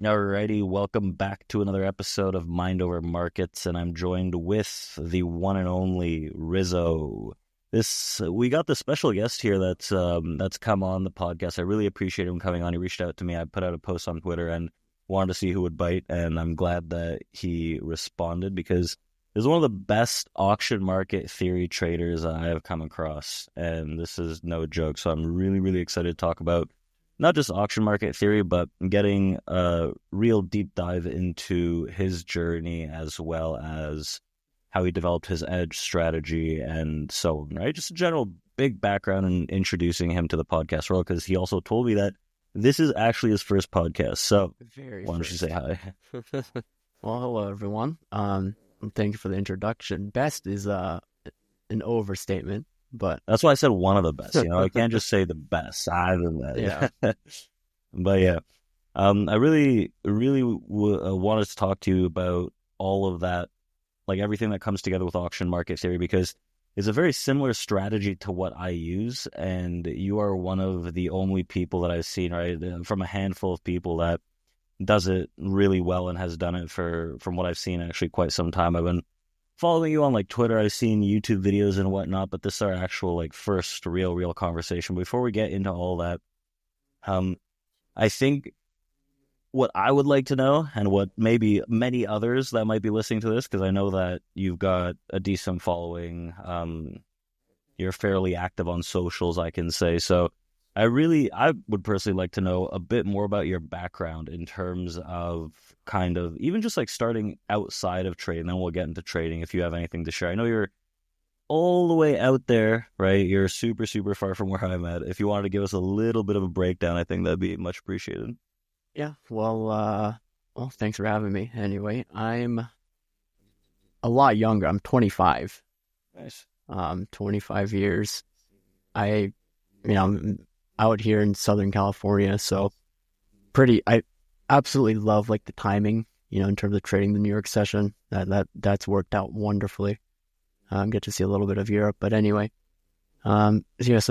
Alrighty, welcome back to another episode of Mind Over Markets, and I'm joined with the one and only Rizzo. We got the special guest here that's come on the podcast. I really appreciate him coming on. He reached out to me. I put out a post on Twitter and wanted to see who would bite, and I'm glad that he responded because he's one of the best auction market theory traders I have come across, and this is no joke. So I'm really, really excited to talk about not just auction market theory, but getting a real deep dive into his journey as well as how he developed his edge strategy and so on, right? Just a general big background and introducing him to the podcast world, because he also told me that this is actually his first podcast. So why don't you say hi? Well, hello, everyone. Thank you for the introduction. Best is an overstatement. But that's why I said one of the best. I can't just say the best. Yeah. But yeah, I really, really wanted to talk to you about all of that, like everything that comes together with auction market theory, because it's a very similar strategy to what I use, and you are one of the only people that I've seen, right, from a handful of people that does it really well and has done it from what I've seen, actually quite some time. I've been following you on like Twitter. I've seen YouTube videos and whatnot, but this is our actual like first real conversation. Before we get into all that, I think what I would like to know, and what maybe many others that might be listening to this, because I know that you've got a decent following, you're fairly active on socials, I can say. So I would personally like to know a bit more about your background in terms of kind of even just like starting outside of trading. Then we'll get into trading if you have anything to share. I know you're all the way out there, right? You're super, super far from where I'm at. If you wanted to give us a little bit of a breakdown, I think that'd be much appreciated. Yeah, well, thanks for having me. Anyway, I'm a lot younger. I'm 25. Nice. 25 years. I'm out here in Southern California, so I absolutely love like the timing, in terms of trading the New York session. That's worked out wonderfully. Get to see a little bit of Europe, but anyway, so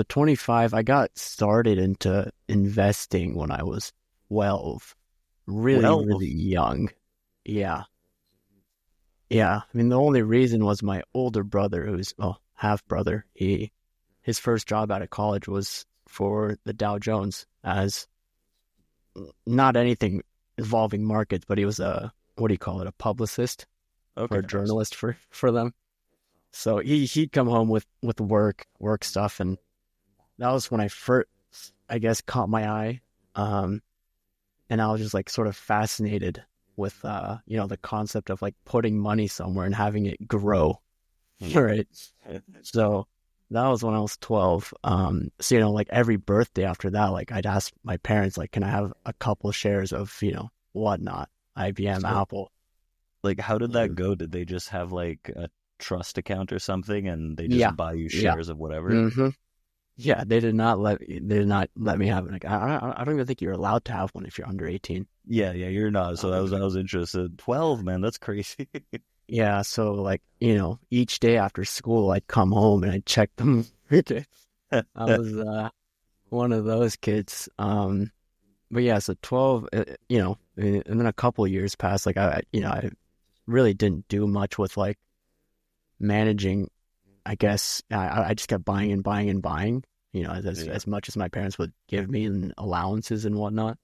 25, I got started into investing when I was 12, really young. Yeah. I mean, the only reason was my older brother, who's half brother. His first job out of college was for the Dow Jones as not anything involving markets, but he was a publicist, or a journalist for them. So he'd come home with work stuff, and that was when I first, I guess, caught my eye. And I was just like sort of fascinated with the concept of like putting money somewhere and having it grow. Right. So that was when I was 12. So like every birthday after that, like I'd ask my parents, like, can I have a couple shares of whatnot, IBM, Apple. Like, how did that go? Did they just have like a trust account or something, and they just buy you shares of whatever? Mm-hmm. Yeah, they did not let me have it. Like, I don't even think you're allowed to have one if you're under 18. Yeah, you're not. So I was interested. 12, man, that's crazy. Yeah, so like, each day after school, I'd come home and I'd check them. I was one of those kids. But yeah, so 12, and then a couple of years passed. Like I really didn't do much with like managing. I guess I just kept buying and buying and buying, as much as my parents would give me in allowances and whatnot.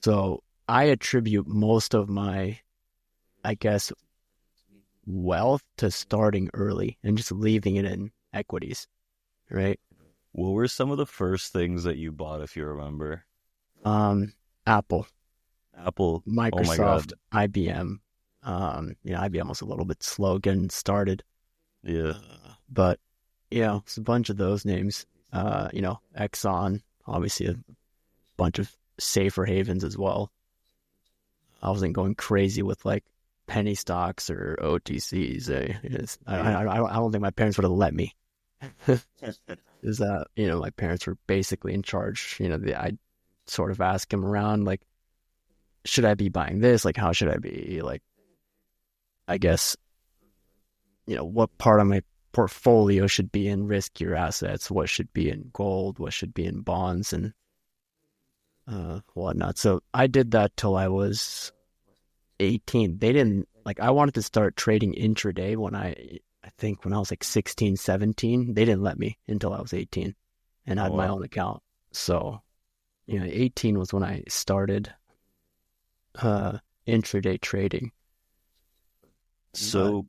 So I attribute most of my, I guess, wealth to starting early and just leaving it in equities, right? What were some of the first things that you bought, if you remember? Apple, Oh Microsoft, IBM. IBM was a little bit slow getting started. Yeah. But it's a bunch of those names. Exxon, obviously a bunch of safer havens as well. I wasn't going crazy with like penny stocks or OTCs. I don't think my parents would have let me. Is that, my parents were basically in charge. I'd sort of ask them around, like, should I be buying this? Like, how should I be? Like, I guess, what part of my portfolio should be in riskier assets? What should be in gold? What should be in bonds? And whatnot. So I did that till I was 18. They didn't like, I wanted to start trading intraday I think when I was like 16, 17. They didn't let me until I was 18 and Oh had my wow. own account. So, 18 was when I started uh intraday trading. But So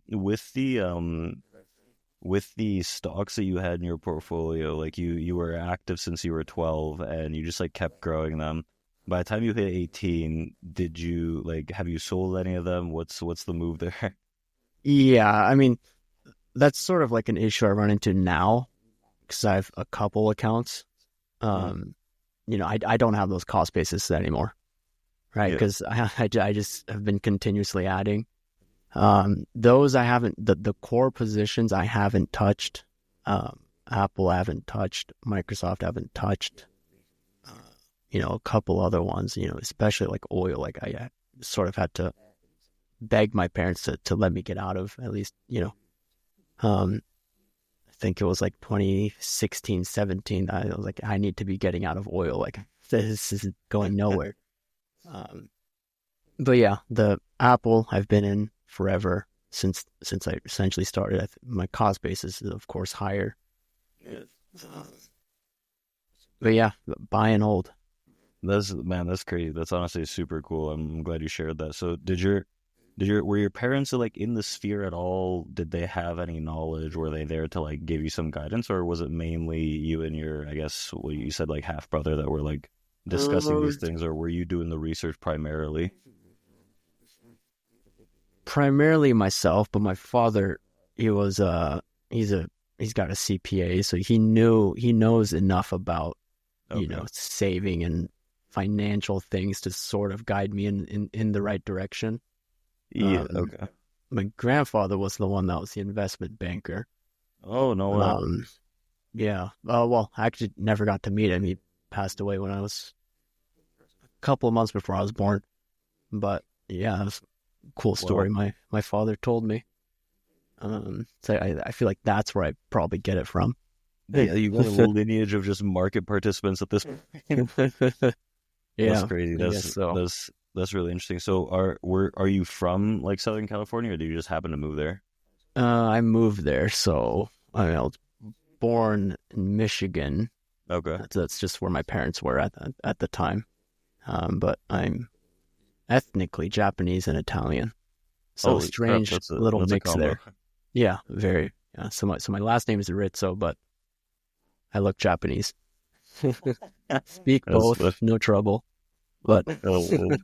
with the stocks that you had in your portfolio, like you were active since you were 12 and you just like kept growing them. By the time you hit 18, did you like have you sold any of them? What's the move there? yeah, I mean, that's sort of like an issue I run into now because I have a couple accounts. Mhm. Um, I don't have those cost bases anymore, right? Yeah. Because I just have been continuously adding. Those I haven't, the core positions I haven't touched. Apple I haven't touched. Microsoft I haven't touched. Uh, a couple other ones, especially like oil. Like I sort of had to beg my parents to let me get out of at least, um, I think it was like 2016, 17. I was like, I need to be getting out of oil. Like this isn't going nowhere. Um, but yeah, the Apple I've been in forever since I essentially started. My cost basis is of course higher. Yeah. But yeah, buy and hold. That's crazy. That's honestly super cool. I'm glad you shared that. So were your parents like in the sphere at all? Did they have any knowledge? Were they there to like give you some guidance, or was it mainly you and your, I guess, what you said, like half brother that were like discussing these Um, things, or were you doing the research primarily? Primarily myself, but my father, he was he's a he's got a CPA, so he knows enough about Okay. saving and financial things to sort of guide me in the right direction. Yeah. Um, Okay. my grandfather was the one that was the investment banker. Oh no way. Um, yeah. Well, I actually never got to meet him. He passed away when I was a couple of months before I was born. But yeah, it was a cool story Well, my father told me. So I feel like that's where I probably get it from. yeah, you got a lineage of just market participants at this point. That's Yeah, crazy. I guess so. That's really interesting. So are you from like Southern California, or do you just happen to move there? I moved there, so I was born in Michigan. Okay. That's just where my parents were at the time. But I'm ethnically Japanese and Italian, so Holy crap, strange little that's a mix combo. there. Yeah, very. Yeah, so my last name is Rizzo, but I look Japanese. Speak That's both, what. no trouble. But Oh,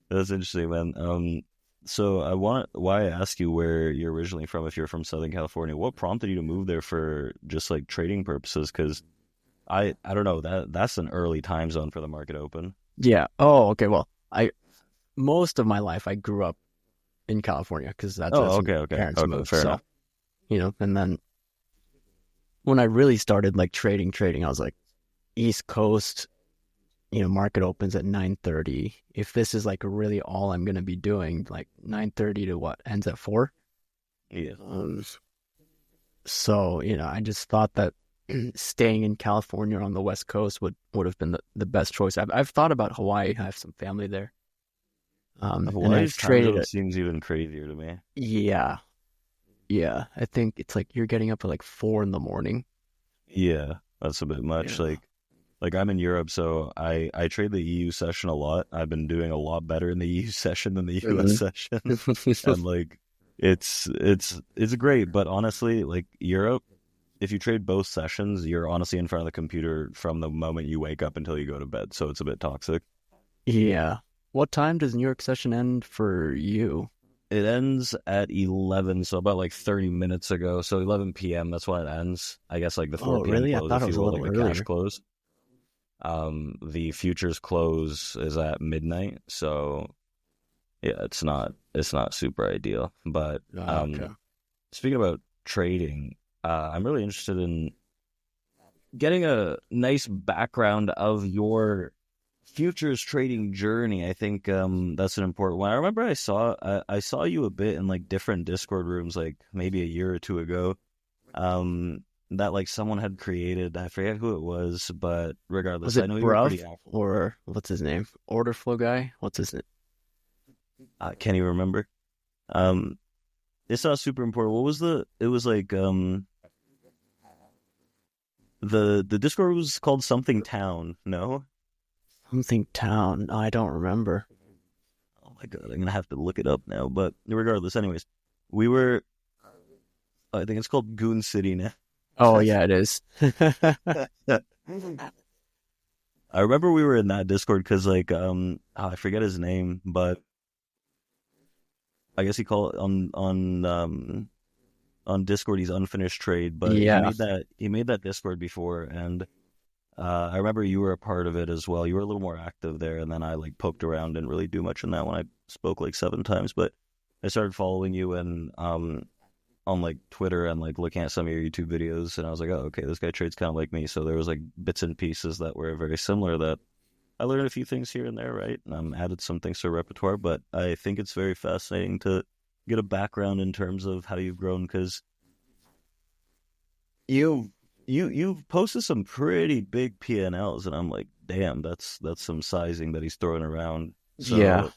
that's interesting, man. So why I ask you where you're originally from, if you're from Southern California, what prompted you to move there for just like trading purposes? Because I don't know, that's an early time zone for the market open. yeah. Oh, okay. Well, I most of my life I grew up in California because that's Oh, where my parents okay, moved. fair So enough. and then when I really started like trading, I was like East Coast. Market opens at 9:30. If this is like really all I'm gonna be doing, like 9:30 to what ends at 4. Yeah. Um, so I just thought that staying in California on the West Coast would have been the best choice. I've thought about Hawaii. I have some family there. And Hawaii's I've time traded zone it. seems even crazier to me. Yeah, yeah. I think it's like you're getting up at like 4 in the morning. Yeah, that's a bit much. Yeah. Like I'm in Europe, so I trade the EU session a lot. I've been doing a lot better in the EU session than the US Mhm. session. And like it's great, but honestly, like Europe, if you trade both sessions, you're honestly in front of the computer from the moment you wake up until you go to bed. So it's a bit toxic. Yeah. What time does New York session end for you? It ends at 11, so about like 30 minutes ago. So 11 p.m. That's when it ends. I guess like the Oh, 4 p.m. really? I close, thought it if was you a will, like little the cash earlier. close. The futures close is at midnight, so yeah, it's not super ideal. But Ah, okay. speaking about trading, I'm really interested in getting a nice background of your futures trading journey. I think that's an important one. I remember I saw you a bit in like different Discord rooms, like maybe a year or two ago. Um, that like someone had created. I forget who it was, but Was regardless, I it know you were Bruv pretty active. or what's his name? Order flow guy? What's his name? I can't even remember. Um, it's not super important. What was the? It was like the Discord was called something town. No. Something Town. I don't remember. Oh my god, I'm gonna have to look it up now. But regardless, anyways, we were. I think it's called Goon City now. Oh yeah, it is. I remember we were in that Discord because like I forget his name, but I guess he called on Discord he's unfinished trade, but Yeah. he made that Discord before, and I remember you were a part of it as well. You were a little more active there, and then I like poked around, didn't really do much in that one. I spoke like 7 times, but I started following you and on like Twitter and like looking at some of your YouTube videos, and I was like, oh, okay, this guy trades kind of like me. So there was like bits and pieces that were very similar that I learned a few things here and there, right? And added some things to a repertoire, but I think it's very fascinating to get a background in terms of how you've grown because you you've posted some pretty big PNLs, and I'm like, damn, that's some sizing that he's throwing around. Yeah.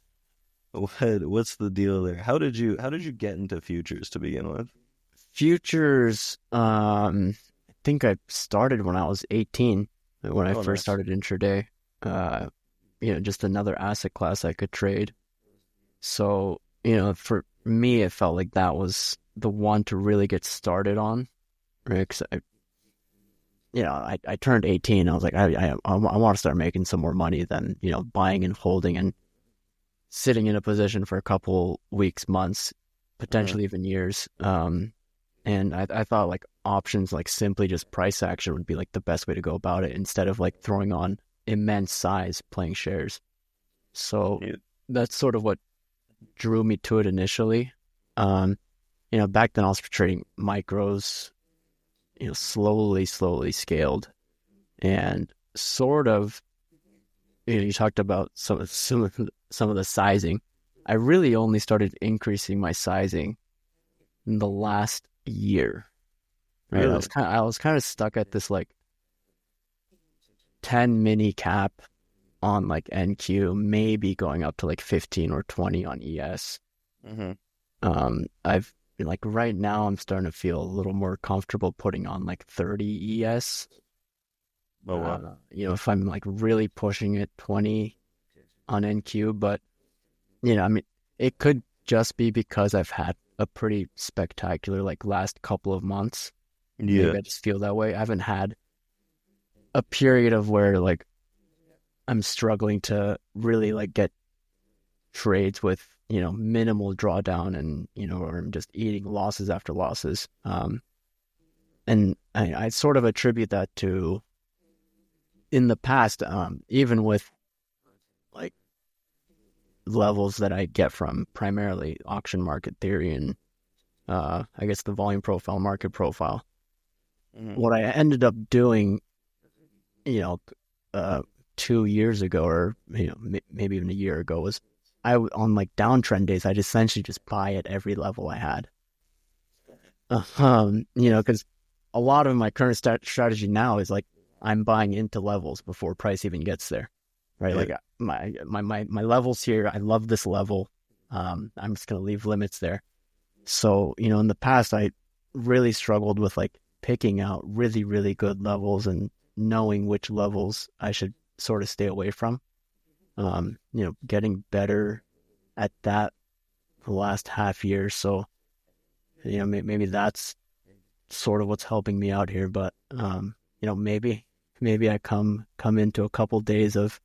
So what's the deal there? How did you get into futures to begin with? Futures, I think I started when I was 18, when I Oh, first nice. started intraday. Uh, just another asset class I could trade. So, for me, it felt like that was the one to really get started on, right? 'Cause I turned 18. I was like, I want to start making some more money than, buying and holding and sitting in a position for a couple weeks, months, Hmm. potentially even years. And I thought like options, like simply just price action would be like the best way to go about it instead of like throwing on immense size playing shares. So Yeah. that's sort of what drew me to it initially. Um, back then I was trading micros, slowly scaled and sort of, you talked about some of the sizing. I really only started increasing my sizing in the last year, right? Really? I was kind of stuck at this like 10 mini cap on like NQ, maybe going up to like 15 or 20 on ES. Hmm. I've like right now I'm starting to feel a little more comfortable putting on like 30 ES. Oh wow. If I'm like really pushing it 20 on NQ, but I mean, it could just be because I've had a pretty spectacular like last couple of months. Yeah. Maybe I just feel that way. I haven't had a period of where like I'm struggling to really like get trades with, minimal drawdown and, or I'm just eating losses after losses. And I sort of attribute that to in the past, even with like levels that I get from primarily auction market theory and I guess the volume profile, market profile. Hmm. What I ended up doing, you know, uh, 2 years ago, or maybe even a year ago, was on like downtrend days, I'd essentially just buy at every level I had. Because a lot of my current strategy now is like I'm buying into levels before price even gets there, right? Yeah. Like my levels here, I love this level. I'm just gonna leave limits there. So, in the past, I really struggled with like picking out really, really good levels and knowing which levels I should sort of stay away from. Getting better at that the last half year. So, maybe that's sort of what's helping me out here. But, maybe I come into a couple days of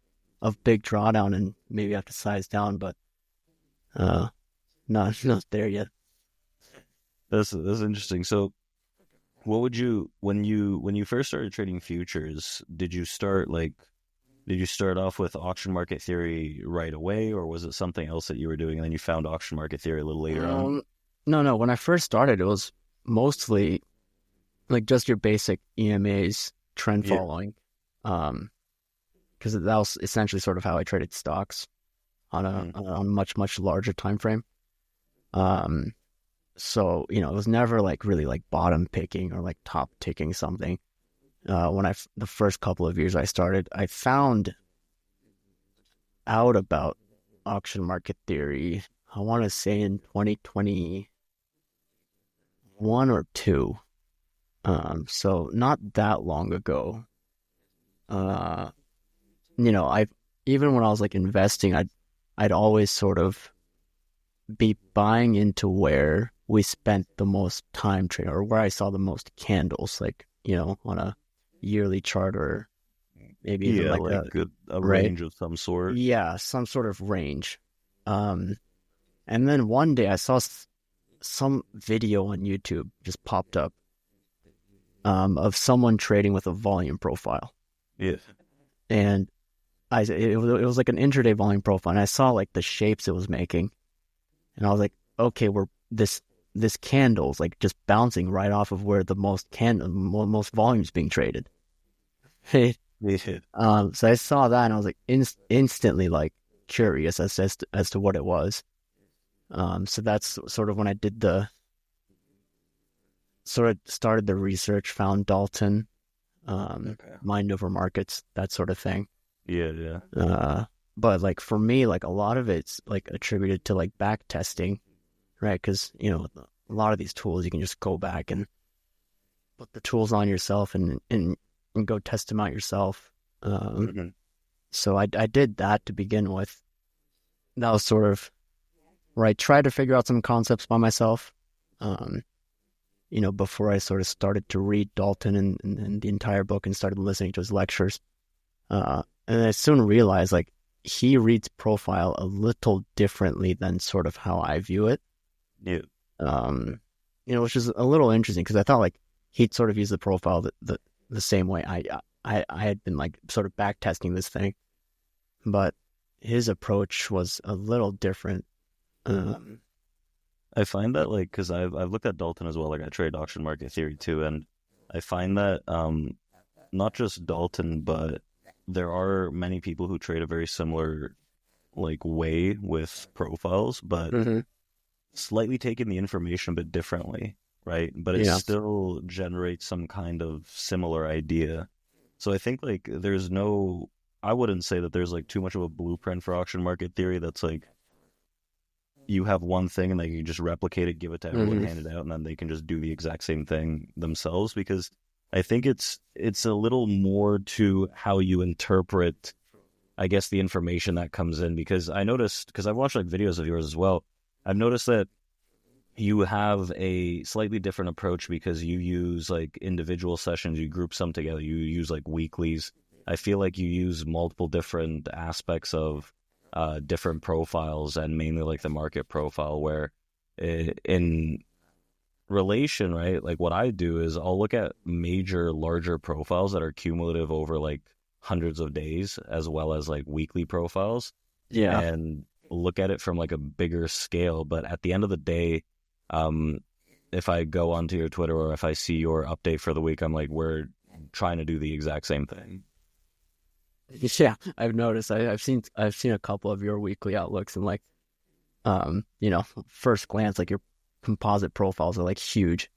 big drawdown and maybe I have to size down, but uh, not there yet. That's interesting. So what would you when you first started trading futures, did you start off with auction market theory right away, or was it something else that you were doing and then you found auction market theory a little later on? Um, no. When I first started, it was mostly like just your basic EMAs, trend Yeah. following, um, because that was essentially sort of how I traded stocks on a Mm. on a much larger time frame. Um, So, it was never like really like bottom picking or like top ticking something. When the first couple of years I started, I found out about auction market theory, I want to say in 2021 or two. So not that long ago. Uh, I even when I was like investing, I'd always sort of be buying into where we spent the most time trading or where I saw the most candles, like, on a yearly chart or maybe even Yeah, like like a right? range of some sort. Yeah, some sort of range. Um, and then one day I saw some video on YouTube just popped up of someone trading with a volume profile. Yeah. And it was like an intraday volume profile. And I saw like the shapes it was making. And I was like, okay, this candle's like just bouncing right off of where the most volume's being traded. Yeah. So I saw that and I was like instantly like curious as to what it was. So that's sort of when I did the sort of started the research, found Dalton, Okay. mind over markets, that sort of thing. Yeah, yeah. Uh, but like for me, like a lot of it's like attributed to like back testing, right? Because a lot of these tools you can just go back and put the tools on yourself and go test them out yourself. Hmm. So I did that to begin with. That was sort of where I tried to figure out some concepts by myself. Um, before I sort of started to read Dalton and the entire book and started listening to his lectures. And I soon realized like he reads profile a little differently than sort of how I view it. Yeah. Um, which is a little interesting because I thought like he'd sort of use the profile the same way I had been like sort of back testing this thing, but his approach was a little different. Um, I find that like because I've looked at Dalton as well, like I trade auction market theory too, and I find that not just Dalton, but there are many people who trade a very similar like way with profiles, but mhm. slightly taking the information a bit differently, right? But it Yeah. still generates some kind of similar idea. So I think like I wouldn't say that there's like too much of a blueprint for auction market theory that's like you have one thing and they can just replicate it, give it to everyone, Hmm. hand it out, and then they can just do the exact same thing themselves. Because I think it's a little more to how you interpret, I guess, the information that comes in. Because I noticed, because I've watched like videos of yours as well, I've noticed that you have a slightly different approach because you use like individual sessions, you group some together, you use like weeklies. I feel like you use multiple different aspects of different profiles and mainly like the market profile where in relation, right? Like what I do is I'll look at major, larger profiles that are cumulative over like hundreds of days as well as like weekly profiles Yeah. and look at it from like a bigger scale. But at the end of the day, um, if I go onto your Twitter or if I see your update for the week, I'm like, we're trying to do the exact same thing. Yeah, I've noticed. I've seen a couple of your weekly outlooks, and like, first glance, like your composite profiles are like huge.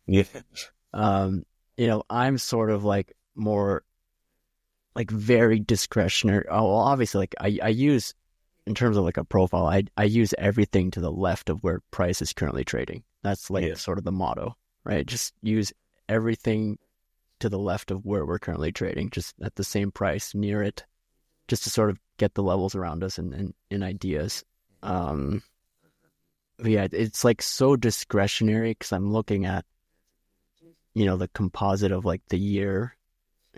Yeah. Um, I'm sort of like more like very discretionary. Oh, well, obviously, like I use in terms of like a profile, I use everything to the left of where price is currently trading. That's like Yeah. sort of the motto, right? Just use everything to the left of where we're currently trading, just at the same price near it, just to sort of get the levels around us and ideas. Um, but yeah, it's like so discretionary because I'm looking at, the composite of like the year,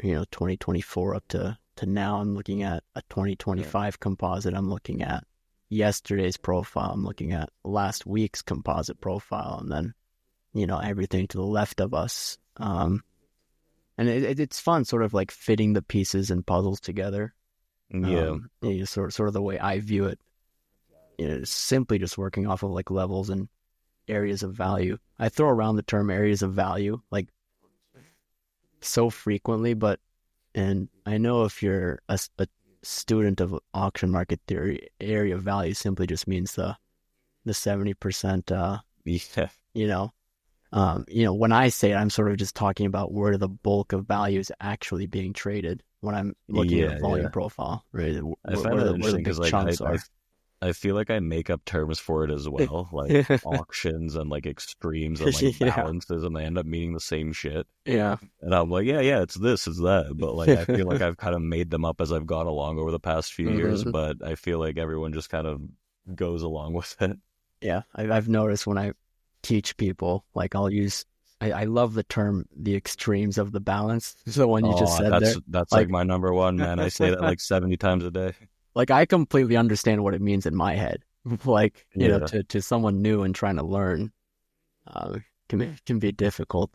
2024 up to now. I'm looking at a Yeah. 2025 composite. I'm looking at yesterday's profile. I'm looking at last week's composite profile, and then, everything to the left of us. And it's fun, sort of like fitting the pieces and puzzles together. Yeah. Sort of the way I view it, simply just working off of like levels and areas of value. I throw around the term areas of value like so frequently, and I know if you're a student of auction market theory, area of value simply just means the 70%, Yeah. you know. When I say it, I'm sort of just talking about where the bulk of value is actually being traded when I'm looking at a Yeah, volume yeah. profile, right? I Where, find where that the where the interesting because big like chunks are. I feel like I make up terms for it as well, like auctions and like extremes and like Yeah, balances, and they end up meaning the same shit. yeah. And I'm like, yeah, yeah, it's this, it's that. But like, I feel like I've kind of made them up as I've gone along over the past few years. hmm But I feel like everyone just kind of goes along with it. Yeah, I've noticed when I teach people, like I'll use, I love the term the extremes of the balance. The one you just Oh, said there. that's like Like, my number one, man. I say that like 70 times a day. like I completely understand what it means in my head. Like, Yeah. to someone new and trying to learn, can be difficult,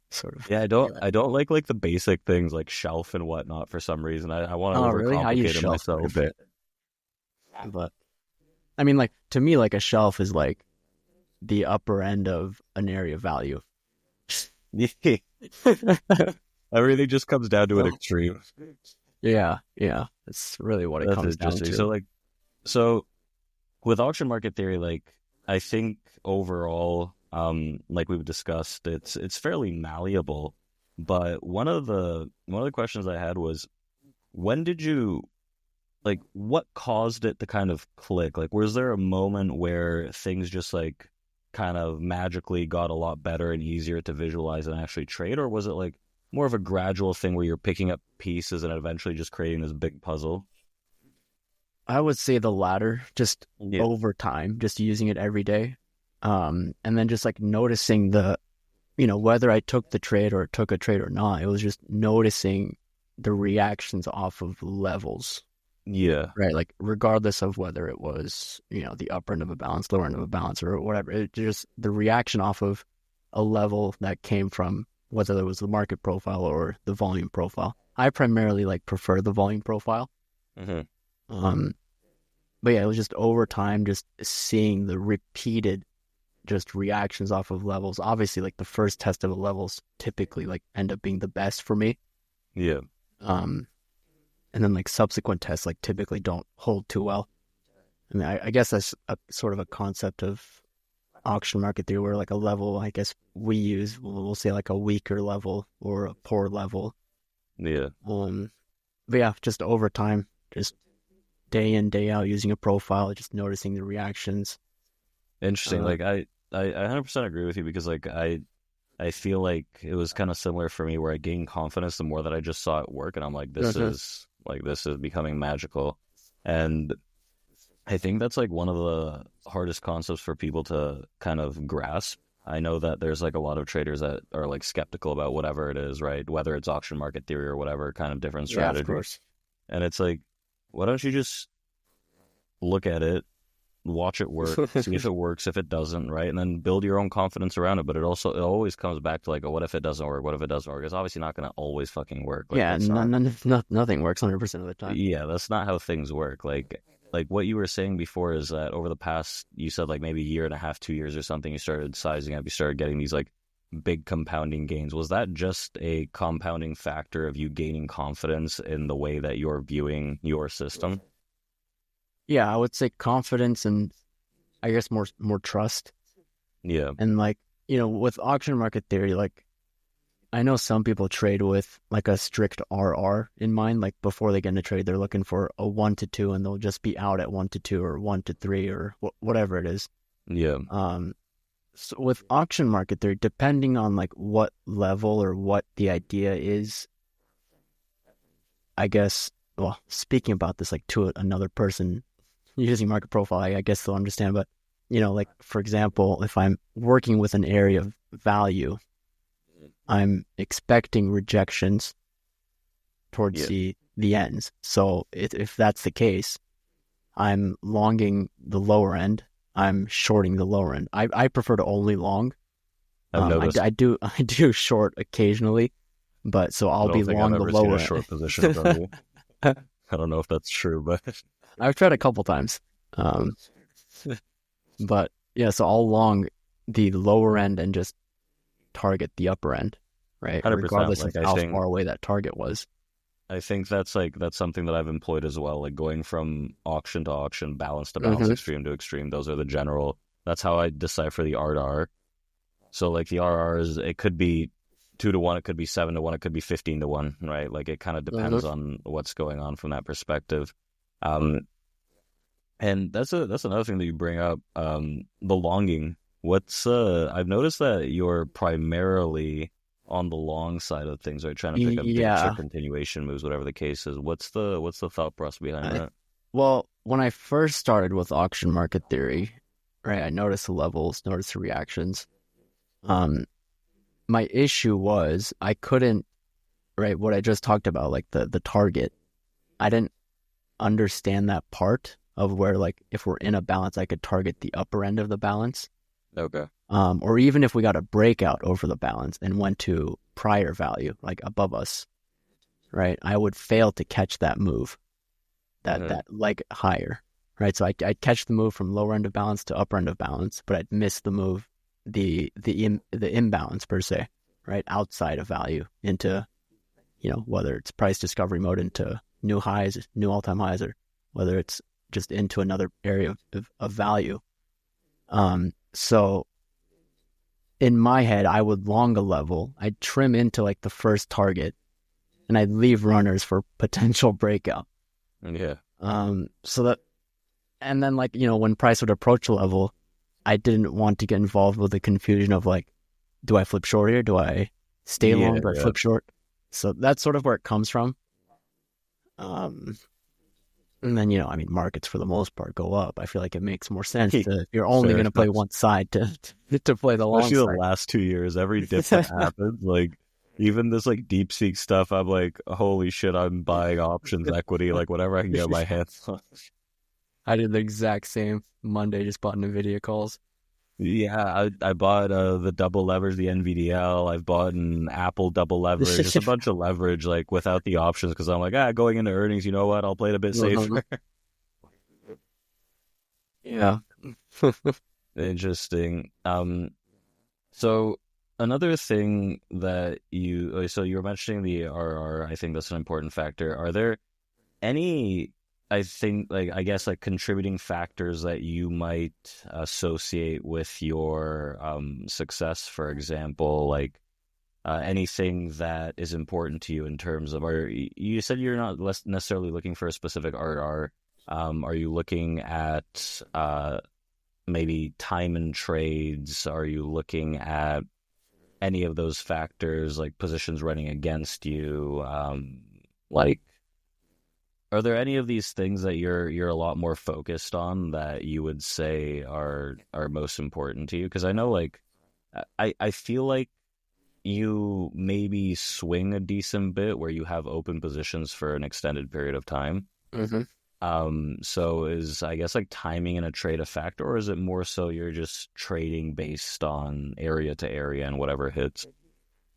sort of. Yeah, Yeah. I don't like the basic things like shelf and whatnot for some reason. I want to Oh, really? I use overcomplicate it shelf quite a myself. bit, but I mean, like to me, like a shelf is like the upper end of an area of value. Everything just comes down to an So, extreme. yeah, yeah, that's really what it That's comes down interesting. to. So with auction market theory, like I think overall, like we've discussed, it's fairly malleable. But one of the questions I had was, when did you like what caused it to kind of click? Like, was there a moment where things just like kind of magically got a lot better and easier to visualize and actually trade, or was it like more of a gradual thing where you're picking up pieces and eventually just creating this big puzzle? I would say the latter, just Yeah, over time, just using it every day. And then just like noticing whether I took the trade or took a trade or not, it was just noticing the reactions off of levels, yeah, right? Like regardless of whether it was, the upper end of a balance, lower end of a balance or whatever, it just the reaction off of a level that came from whether it was the market profile or the volume profile. I primarily like prefer the volume profile. hmm Um, but yeah, it was just over time, just seeing the repeated just reactions off of levels. Obviously, like the first test of the levels typically like end up being the best for me. yeah. Um, and then like subsequent tests like typically don't hold too well. I mean, I guess that's a sort of a concept of auction market theory where like a level, I guess we use, we'll say like a weaker level or a poor level. Yeah. Um, but yeah, just over time, just day in, day out using a profile, just noticing the reactions. Interesting. Uh, I 100% agree with you because like I feel like it was kind of similar for me where I gained confidence the more that I just saw it work, and I'm mhm. like this is becoming magical. And I think that's like one of the hardest concepts for people to kind of grasp. I know that there's like a lot of traders that are like skeptical about whatever it is, right? Whether it's auction market theory or whatever kind of different Yeah, of strategy. course. And it's like, why don't you just look at it, watch it work, see if it works, if it doesn't, right? And then build your own confidence around it. But it always comes back to like, oh, what if it doesn't work? What if it doesn't work? It's obviously not going to always fucking work. Like Yeah, that's not, nothing works 100% of the time. yeah, that's not how things work. Like what you were saying before is that over the past, you said like maybe a year and a half, 2 years or something, you started sizing up, you started getting these like big compounding gains. Was that just a compounding factor of you gaining confidence in the way that you're viewing your system? Yeah, I would say confidence and I guess more trust. Yeah. And like, with auction market theory, like I know some people trade with like a strict RR in mind. Like before they get into trade, they're looking for a 1 to 2 and they'll just be out at 1 to 2 or 1 to 3 or whatever it is. Yeah. Um, so with auction market theory, depending on like what level or what the idea is, I guess, well, speaking about this like to another person using market profile, I guess they'll understand. But, like for example, if I'm working with an area of value, I'm expecting rejections towards Yeah. the ends. So if that's the case, I'm longing the lower end. I'm shorting the lower end. I prefer to only long. I've noticed. I do I do short occasionally, but so I I'll be don't think I've long the ever seen a lower short position from end. you. I don't know if that's true, but I've tried a couple times. Um, but yeah, so I'll long the lower end and just target the upper end, right? 100%. Regardless of how far away that target was. I think that's something that I've employed as well. Like going from auction to auction, balance to balance, hmm extreme to extreme. Those are the general. That's how I decipher the R to R. So like the RRs, it could be 2 to 1, it could be 7 to 1, it could be 15 to 1, right? Like it kind of Mhm. depends on what's going on from that perspective. Um, and that's another thing that you bring up, the longing. What's I've noticed that you're primarily on the long side of things, right? Trying to pick up dips or Yeah. continuation moves, whatever the case is. What's the thought process behind I, that? well, when I first started with auction market theory, right, I noticed the levels, noticed the reactions. Um, my issue was I couldn't, right, what I just talked about, like the target. I didn't understand that part of where, like, if we're in a balance, I could target the upper end of the balance. Okay. Or even if we got a breakout over the balance and went to prior value, like above us, right, I would fail to catch that move, Hmm. that like higher, right? So I'd catch the move from lower end of balance to upper end of balance, but I'd miss the move, the imbalance per se, right, outside of value into, whether it's price discovery mode into new highs, new all-time highs, or whether it's just into another area of value. So in my head, I would long a level, I'd trim into like the first target, and I'd leave runners for potential breakout. Yeah. So that, and then like, when price would approach a level, I didn't want to get involved with the confusion of like, do I flip short here? Do I stay long? Yeah. Do I Yeah. flip short? So that's sort of where it comes from. Um, and then, I mean, markets for the most part go up. I feel like it makes more sense to, if you're only Fair going to play enough. one side, to play the long Especially the side. last 2 years, every dip that happens, like even this like deep seek stuff, I'm like, holy shit, I'm buying options equity, like whatever I can get my hands on. I did the exact same Monday, just bought NVIDIA calls. Yeah, I bought the double leverage, the NVDL. I've bought an Apple double leverage, just a bunch of leverage, like without the options, because I'm like, going into earnings, you know what? I'll play it a bit Uh-huh. safer. Yeah. Interesting. So another thing that so you were mentioning the RR, I think that's an important factor. Are there any, I think, like, I guess, like contributing factors that you might associate with your success, for example, like anything that is important to you in terms of, or you said you're not less necessarily looking for a specific RR. Are you looking at maybe time and trades? Are you looking at any of those factors, like positions running against you? Like, are there any of these things that you're a lot more focused on that you would say are most important to you? Because I know, like, I feel like you maybe swing a decent bit where you have open positions for an extended period of time. Hmm. So is, I guess, like timing in a trade a factor, or is it more so you're just trading based on area to area and whatever hits?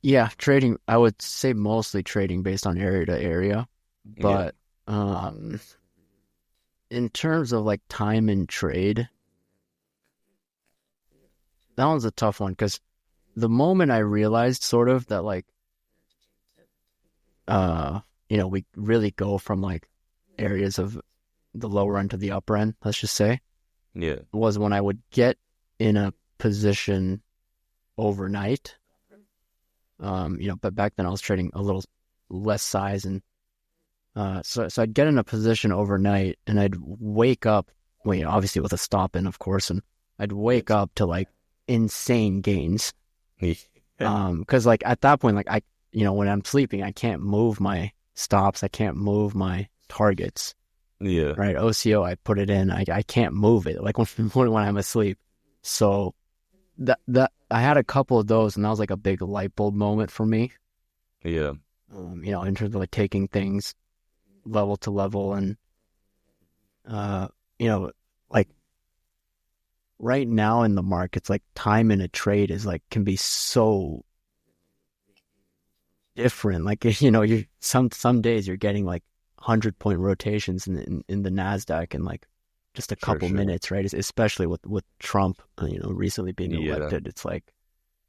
Yeah, trading, I would say mostly trading based on area to area. Yeah. But in terms of like time and trade, that one's a tough one because the moment I realized sort of that like we really go from like areas of the lower end to the upper end, let's just say, Yeah. was when I would get in a position overnight. But back then I was trading a little less size, and so I'd get in a position overnight and I'd wake up, well, obviously with a stop in, of course, and I'd wake Yes. up to like insane gains. Yeah. Because like at that point, like when I'm sleeping, I can't move my stops, I can't move my targets, Yeah. right? OCO, I put it in, I can't move it like when I'm asleep. So that I had a couple of those, and that was like a big light bulb moment for me. Yeah. In terms of like taking things level to level, and uh, you know, like right now in the markets, like time in a trade is like can be so different. Like you some days you're getting like 100-point rotations in the Nasdaq in like just a Sure, couple sure. minutes, right? Especially with Trump, recently being Yeah. elected, it's like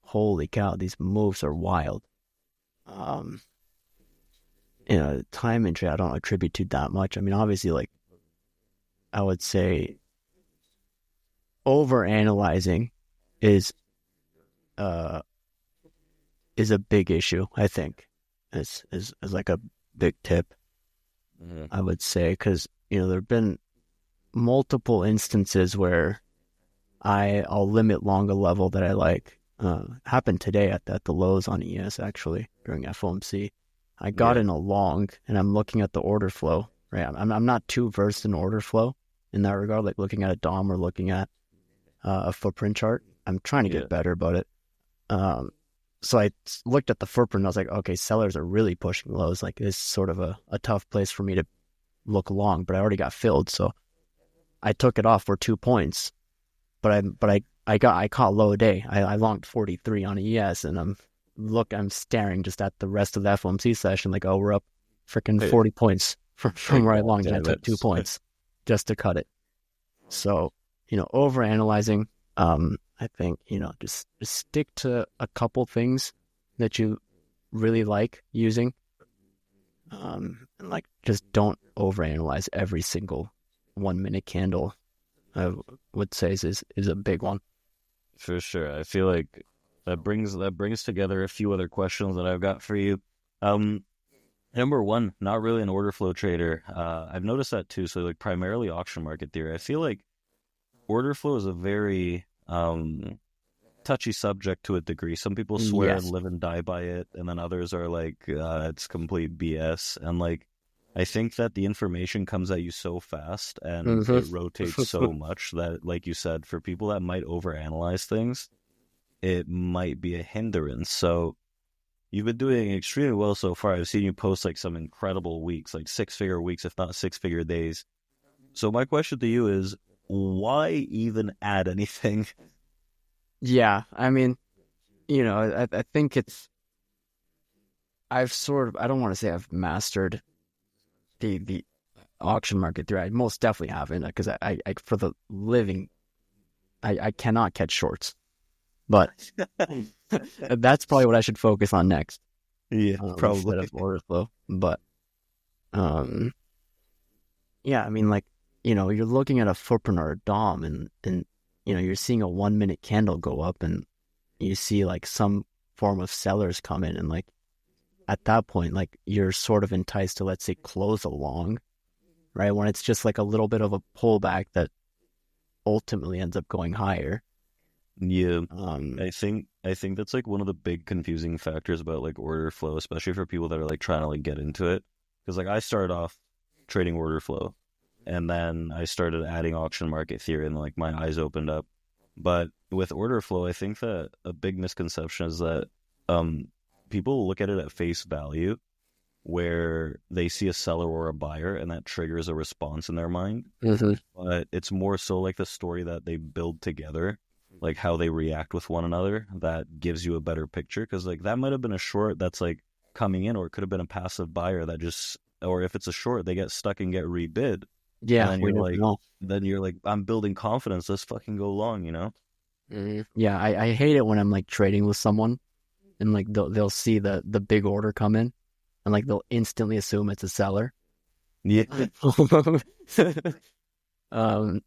holy cow, these moves are wild. Um, time and trade I don't attribute to that much. I mean, obviously, like I would say over analyzing is uh, is a big issue. I think is like a big tip. Mhm. I would say because there've been multiple instances where I'll limit long a level that I like. Happened today at the lows on ES actually during FOMC. I got Yeah, in a long and I'm looking at the order flow. Right, I'm not too versed in order flow in that regard, like looking at a DOM or looking at a footprint chart. I'm trying to yeah. get better about it. Um, so I looked at the footprint. And I was like, okay, sellers are really pushing lows. Like this is sort of a tough place for me to look long, but I already got filled, so I took it off for 2 points. But I caught low day. I longed 43 on ES, and I'm staring just at the rest of the FOMC session like, oh, we're up freaking Hey, 40 points from hey, where I God longed, and I damn took it. 2 points just to cut it. So, over analyzing, I think, just stick to a couple things that you really like using. And like just don't overanalyze every single 1 minute candle. I would say is a big one. For sure. I feel like that brings together a few other questions that I've got for you. Um, Number one, not really an order flow trader. I've noticed that too. So like primarily auction market theory. I feel like order flow is a very touchy subject to a degree. Some people swear and Yes. live and die by it, and then others are like, it's complete BS. And like, I think that the information comes at you so fast and Hmm. it rotates so much that, like you said, for people that might overanalyze things, it might be a hindrance. So you've been doing extremely well so far. I've seen you post like some incredible weeks, like six-figure weeks, if not six-figure days. So my question to you is, why even add anything? Yeah, I mean, I think I don't want to say I've mastered the auction market theory. I most definitely haven't because I for the living, I cannot catch shorts. But that's probably what I should focus on next, Yeah, instead probably. of order flow. But um, yeah, I mean, like, you're looking at a footprint or a DOM, and you're seeing a 1 minute candle go up, and you see like some form of sellers come in, and like at that point, like you're sort of enticed to, let's say, close along, right? When it's just like a little bit of a pullback that ultimately ends up going higher. Yeah. Um, I think that's like one of the big confusing factors about like order flow, especially for people that are like trying to like get into it. Because like I started off trading order flow, and then I started adding auction market theory, and like my eyes opened up. But with order flow, I think that a big misconception is that um people look at it at face value, where they see a seller or a buyer, and that triggers a response in their mind. mhm. But it's more so like the story that they build together, like how they react with one another, that gives you a better picture. Because like that might have been a short that's like coming in, or it could have been a passive buyer that just, or if it's a short, they get stuck and get rebid, and Yeah, then we you're never like, know. I'm building confidence. Let's fucking go long. Yeah, I hate it when I'm like trading with someone and like they'll see the big order come in and like they'll instantly assume it's a seller. Yeah, um,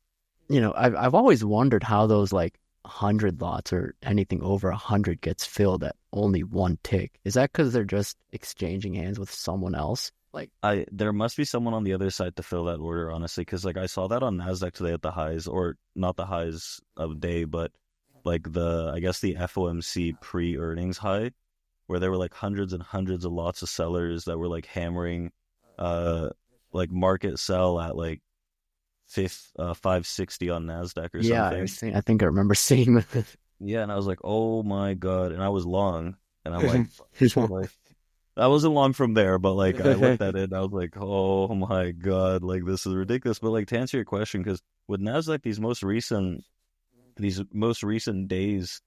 I've always wondered how those like 100 lots or anything over 100 gets filled at only one tick. Is that because they're just exchanging hands with someone else? Like, I there must be someone on the other side to fill that order, honestly, because like I saw that on Nasdaq today at the highs, or not the highs of day, but like I guess the FOMC pre-earnings high, where there were like hundreds and hundreds of lots of sellers that were like hammering, uh, like market sell at like 560 on Nasdaq or yeah, something. I think I remember seeing that. Yeah, and I was like, oh my God, and I was long, and I'm like, like I wasn't long from there, but like I looked at it and I was like, oh my God, like this is ridiculous. But like to answer your question, because with Nasdaq, these most recent days,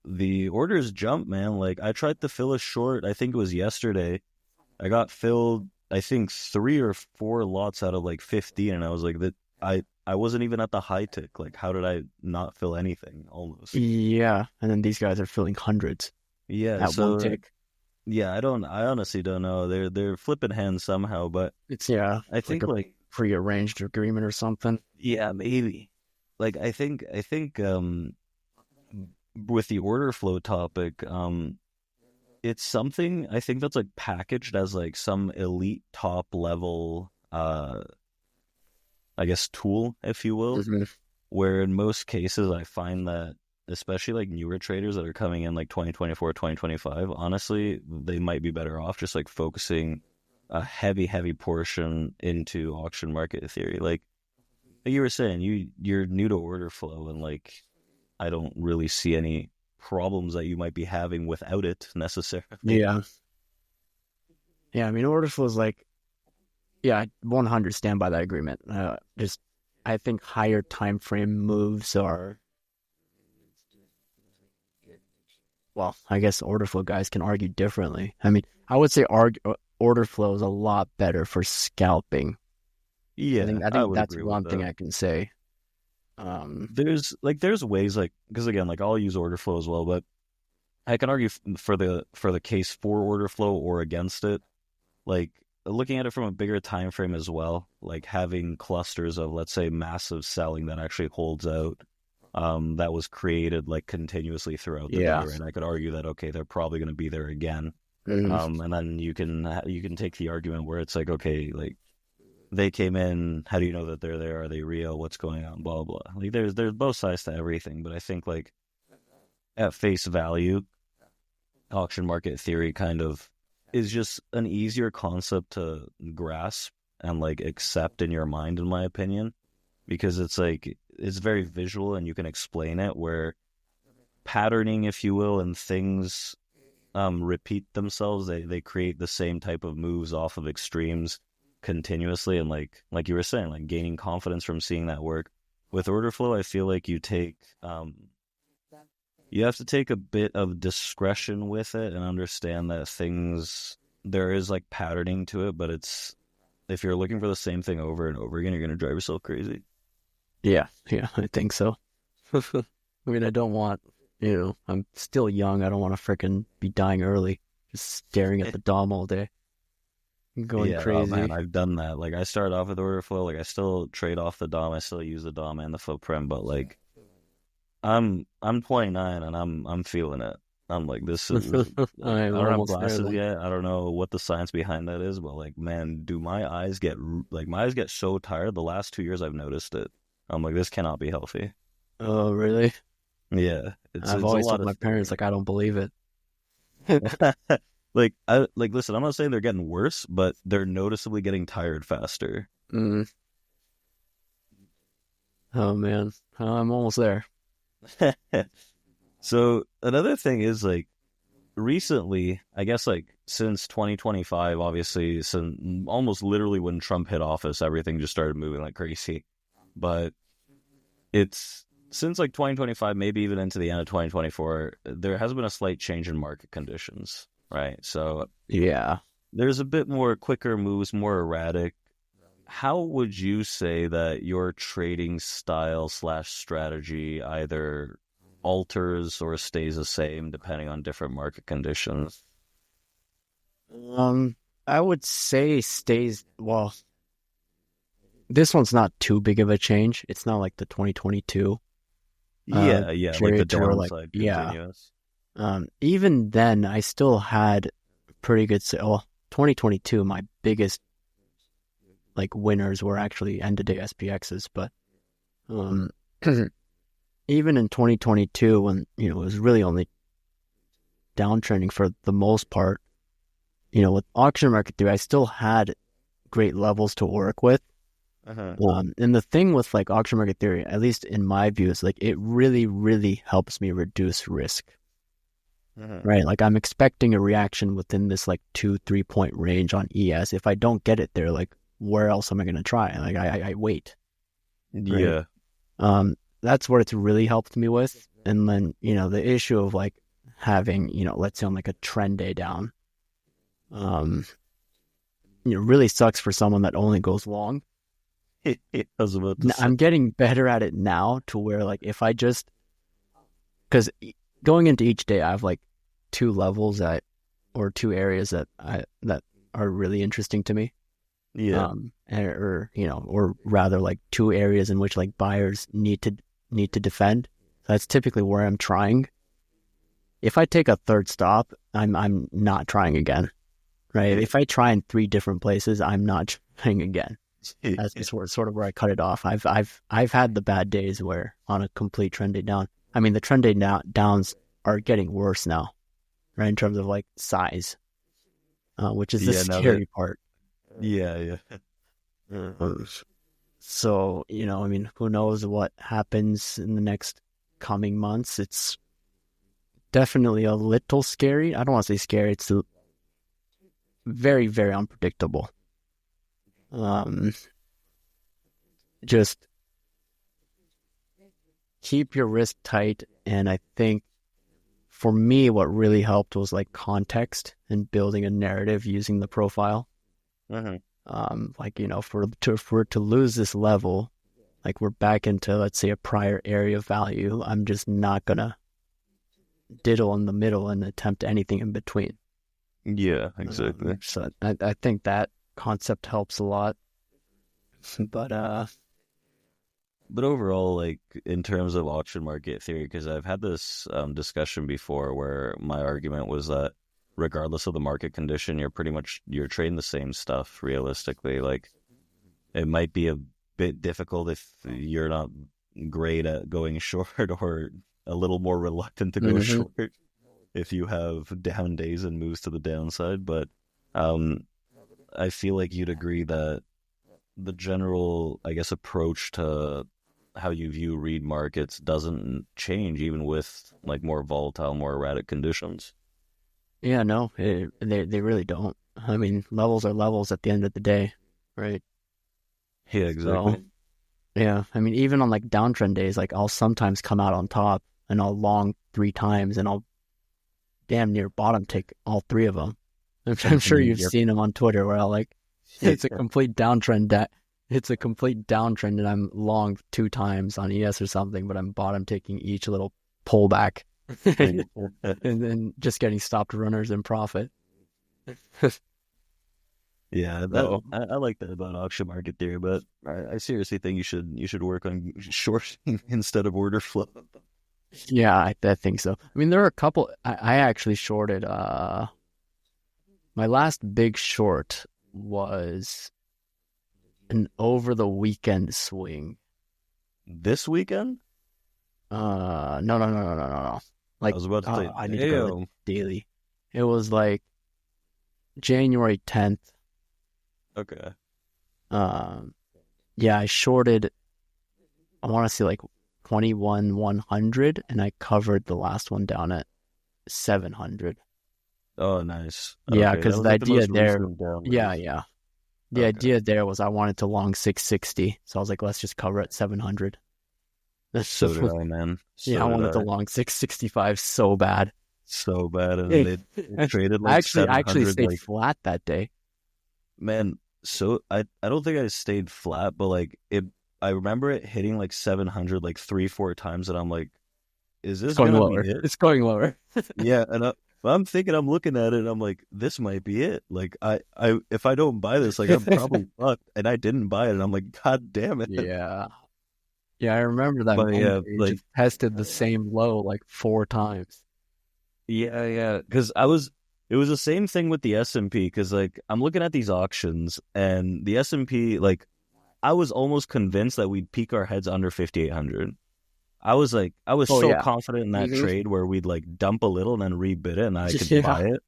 the orders jump, man. Like I tried to fill a short, I think it was yesterday. I got filled, I think 3 or 4 lots out of like 15, and I was like that I wasn't even at the high tick. Like how did I not fill anything almost? Yeah, and then these guys are filling hundreds Yeah, at one so tick. yeah, I honestly don't know. They're flipping hands somehow, but It's yeah, I like think a like prearranged agreement or something. yeah, maybe. Like I think with the order flow topic, it's something I think that's like packaged as like some elite top level, I guess tool, if you will. Hmm. Where in most cases I find that, especially like newer traders that are coming in like 2024, 2025, honestly, they might be better off just like focusing a heavy portion into auction market theory. Like you were saying, you're new to order flow, and like I don't really see any problems that you might be having without it necessarily. Yeah. Yeah. I mean, order flow is like, yeah, I 100 stand by that agreement. Just, I think higher time frame moves are, well, I guess order flow guys can argue differently. I mean, I would say order flow is a lot better for scalping. Yeah, I I think would that's agree with one thing that. I can say. Um, There's ways like because again like I'll use order flow as well, but I can argue for the case for order flow or against it. Like looking at it from a bigger time frame as well, like having clusters of let's say massive selling that actually holds out, that was created like continuously throughout the day, yeah. right? I could argue that okay, they're probably going to be there again, Mhm. and then you can take the argument where it's like okay, like they came in, how do you know that they're there? Are they real? What's going on? Blah blah. Like there's both sides to everything, but I think like at face value, auction market theory kind of is just an easier concept to grasp and like accept in your mind, in my opinion, because it's like it's very visual and you can explain it. Where patterning, if you will, and things repeat themselves. They create the same type of moves off of extremes continuously, and like you were saying, like gaining confidence from seeing that work. With order flow, I feel like you have to take a bit of discretion with it and understand that things there is like patterning to it, but it's if you're looking for the same thing over and over again, you're gonna drive yourself crazy. Yeah, yeah, I think so. I mean, I don't want, I'm still young. I don't want to frickin' be dying early, just staring at the dom all day, going Yeah, oh man, crazy. I've done that. Like I started off with order flow, like I still trade off the dom, I still use the dom and the footprint, but like I'm 29 and I'm feeling it. I'm like this is like I I'm don't have almost there glasses then. yet. I don't know what the science behind that is, but like man, do my eyes get like my eyes get so tired. The last 2 years I've noticed it. I'm like this cannot be healthy. Oh, really? Yeah, I've it's a always lot told of my parents, thinking. like, I don't believe it. Like I like listen, I'm not saying they're getting worse, but they're noticeably getting tired faster. Mm. Oh, man. I'm almost there. So another thing is like recently, I guess like since 2025, obviously, since almost literally when Trump hit office, everything just started moving like crazy. But it's since like 2025, maybe even into the end of 2024, there has been a slight change in market conditions, right? So Yeah. there's a bit more quicker moves, more erratic. How would you say that your trading style slash strategy either alters or stays the same depending on different market conditions? Um, I would say stays, well, this one's not too big of a change. It's not like the 2022 Yeah, like the period to where like, downside yeah. continuous. Even then I still had pretty good well, 2022 my biggest like winners were actually end of day SPXs, but um even in 2022 when, it was really only downtrending for the most part, with auction market theory, I still had great levels to work with. Uh-huh. And the thing with like auction market theory, at least in my view, is like it really, really helps me reduce risk, Uh-huh. right? Like I'm expecting a reaction within this like 2-3 point range on ES. If I don't get it there, like where else am I going to try? Like I wait, right? Yeah. That's what it's really helped me with. And then, the issue of like having, let's say on like a trend day down, um, really sucks for someone that only goes long. I was about to say. I'm getting better at it now to where like if I just because going into each day I have like two levels that or two areas that are really interesting to me. Yeah. Or rather like two areas in which like buyers need to defend. That's typically where I'm trying. if I take a third stop, I'm not trying again, right? If I try in 3 different places, I'm not trying again. That's just sort of where I cut it off. I've had the bad days where on a complete trend day down. I mean, the trend day downs are getting worse now, right? In terms of like size, which is the Yeah, now that scary part. yeah. So, I mean, who knows what happens in the next coming months? It's definitely a little scary. I don't want to say scary. It's very, very unpredictable. Just keep your risk tight. And I think for me, what really helped was like context and building a narrative using the profile. Like, if we're to lose this level, like we're back into, let's say, a prior area of value, I'm just not going to diddle in the middle and attempt anything in between. Yeah, exactly. So I think that concept helps a lot. But overall, like in terms of auction market theory, because I've had this discussion before where my argument was that regardless of the market condition, you're trading the same stuff realistically. Like it might be a bit difficult if you're not great at going short or a little more reluctant to go short if you have down days and moves to the downside. But I feel like you'd agree that the general, I guess, approach to how you view read markets doesn't change even with like more volatile, more erratic conditions. yeah, no, they really don't. I mean, levels are levels at the end of the day, right? Yeah, exactly. So, yeah, I mean, even on like downtrend days, like I'll sometimes come out on top and I'll long 3 times and I'll damn near bottom take all 3 of them. I'm sure you've seen them on Twitter where I'll like, it's a complete downtrend. It's a complete downtrend and I'm long 2 times on ES or something, but I'm bottom taking each little pullback and then just getting stopped runners in profit. Yeah, I like that about auction market theory, but I seriously think you should work on shorting instead of order flow. Yeah, I think so. I mean, there are a couple. I actually shorted. My last big short was an over the weekend swing. This weekend? No. Like, I was about to say, I need to go to the daily. It was like January 10th. Okay. Yeah, I shorted. I want to say like 21,100, and I covered the last one down at 700. Oh, nice. Yeah, Okay, that because was the like the idea most there, recent down yeah, move. yeah. The Okay. idea there was I wanted to long 660. So I was like, let's just cover at 700. So did I, man. Yeah, I So did wanted to I. long 665 so bad. So bad, and I it traded like actually 700. stayed Like, flat that day. man, so I don't think I stayed flat, but like it. I remember it hitting like 700 like 3 4 times, and I'm like, is It's this going gonna be lower. it? It's going lower. Yeah, and I'm thinking, I'm looking at it, and I'm like, this might be it. Like, if I don't buy this, like, I'm probably fucked. And I didn't buy it, and I'm like, God damn it. Yeah. Yeah, I remember that But yeah, Monday. It like, just tested the same low like 4 times. yeah, because it was the same thing with the S&P. Because like, I'm looking at these auctions, and the S&P, like, I was almost convinced that we'd peak our heads under 5,800. I was like, I was Oh, so yeah. confident in that trade where we'd like dump a little and then rebid it, and I could Yeah. buy it.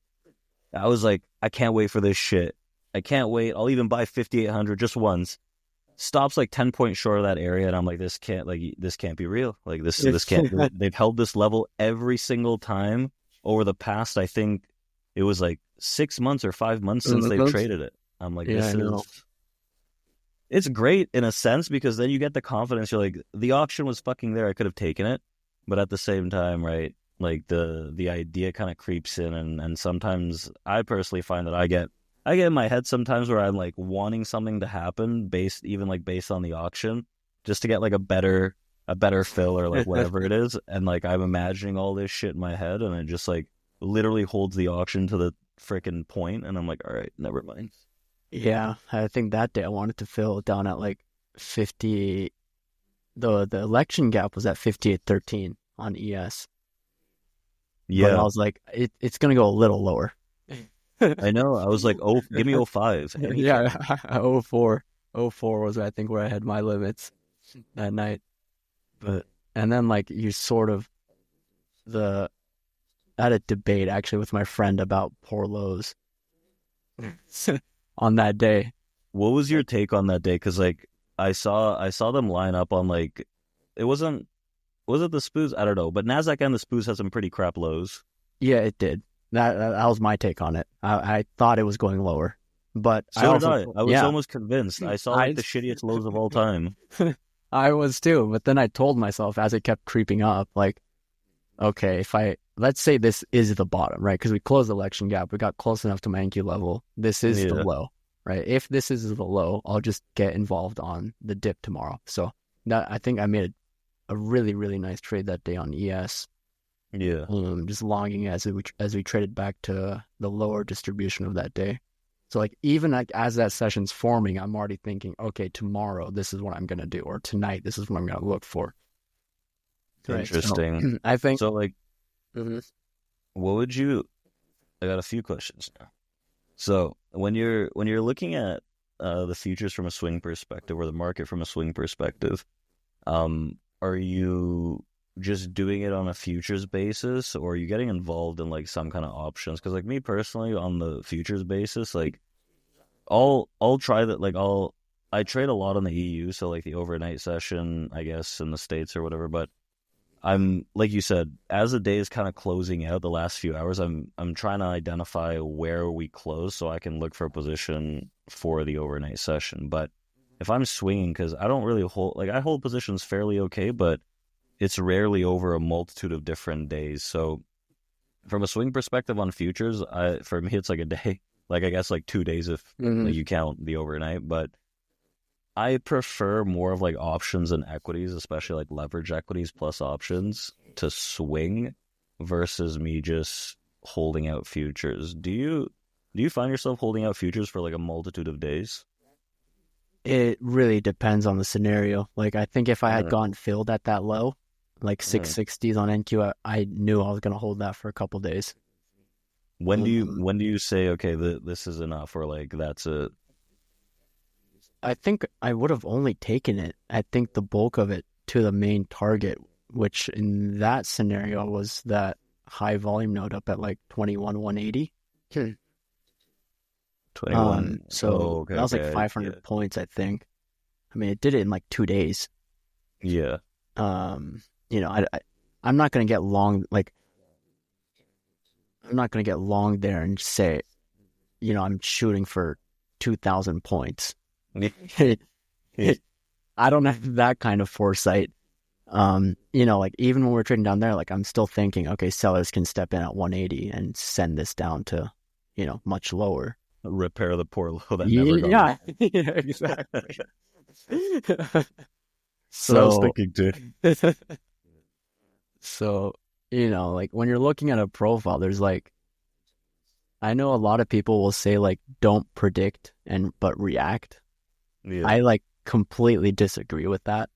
I was like, I can't wait for this shit. I can't wait. I'll even buy 5,800 just once. Stops like 10 points short of that area, and I'm like, this can't be real. Like this can't. They've held this level every single time over the past. I think it was like 6 months or 5 months since they've traded it. I'm like, Yeah, I know. it's great in a sense because then you get the confidence. You're like, the auction was fucking there. I could have taken it, but at the same time, right? Like the idea kind of creeps in, and sometimes I personally find that I get in my head sometimes where I'm like wanting something to happen based on the auction just to get like a better fill or like whatever it is, and like I'm imagining all this shit in my head, and it just like literally holds the auction to the freaking point, and I'm like, all right, never mind. Yeah, I think that day I wanted to fill down at like 50. The election gap was at 58.13 on ES. but I Yeah, was like, it's gonna go a little lower. I know. I was like, oh, give me oh 05 Yeah, anything. oh 04, oh 04 was I think where I had my limits that night. But and then like you sort of the I had a debate actually with my friend about poor lows on that day. What was your Like, take on that day? Because like I saw them line up on like it wasn't was it the spoos? I don't know, but Nasdaq and the spoos had some pretty crap lows. yeah, it did. That was my take on it. I thought it was going lower, but I So did also I. I was yeah almost convinced. I saw like I the shittiest lows of all time. I was too. But then I told myself as it kept creeping up, like, okay, if I let's say this is the bottom, right? Because we closed the election gap, we got close enough to my NQ level. This is the Yeah, low, right? If this is the low, I'll just get involved on the dip tomorrow. So that I think I made a really really nice trade that day on ES. yeah. Just longing as we traded back to the lower distribution of that day. So like even like as that session's forming, I'm already thinking, okay, tomorrow this is what I'm gonna do, or tonight this is what I'm gonna look for. Right. So Interesting. I think So like, Mhm. what would you? I got a few questions now. So when you're looking at the futures from a swing perspective or the market from a swing perspective, are you just doing it on a futures basis or are you getting involved in like some kind of options? Because like me personally on the futures basis, like I'll try that like I trade a lot on the EU, so like the overnight session, I guess, in the States or whatever, but I'm like you said, as the day is kind of closing out the last few hours, I'm trying to identify where we close so I can look for a position for the overnight session. But if I'm swinging, because I don't really hold like I hold positions fairly okay, but it's rarely over a multitude of different days. So from a swing perspective on futures, for me it's like a day, like I guess like 2 days if Mhm. like you count the overnight, but I prefer more of like options and equities, especially like leverage equities plus options to swing versus me just holding out futures. Do you find yourself holding out futures for like a multitude of days? It really depends on the scenario. Like I think if I had Mm, gotten filled at that low, like mm. 660s on NQ, I knew I was gonna hold that for a couple days. Um, When do you say okay, this is enough or like that's it? I think I would have only taken it. I think the bulk of it to the main target, which in that scenario was that high volume node up at like 21 180. 21. So Oh, okay, that was like okay. Yeah. 500 points, I think. I mean, it did it in like 2 days. Yeah. Um, I'm not gonna get long. Like, I'm not gonna get long there and say, I'm shooting for 2,000 points. I don't have that kind of foresight. Like even when we're trading down there, like I'm still thinking, okay, sellers can step in at 180 and send this down to, much lower. Repair the poor low that never got Yeah, repaired. yeah, exactly. That's what I was So, thinking too. so, like when you're looking at a profile, there's like, I know a lot of people will say like, don't predict but react. Yeah. I like completely disagree with that.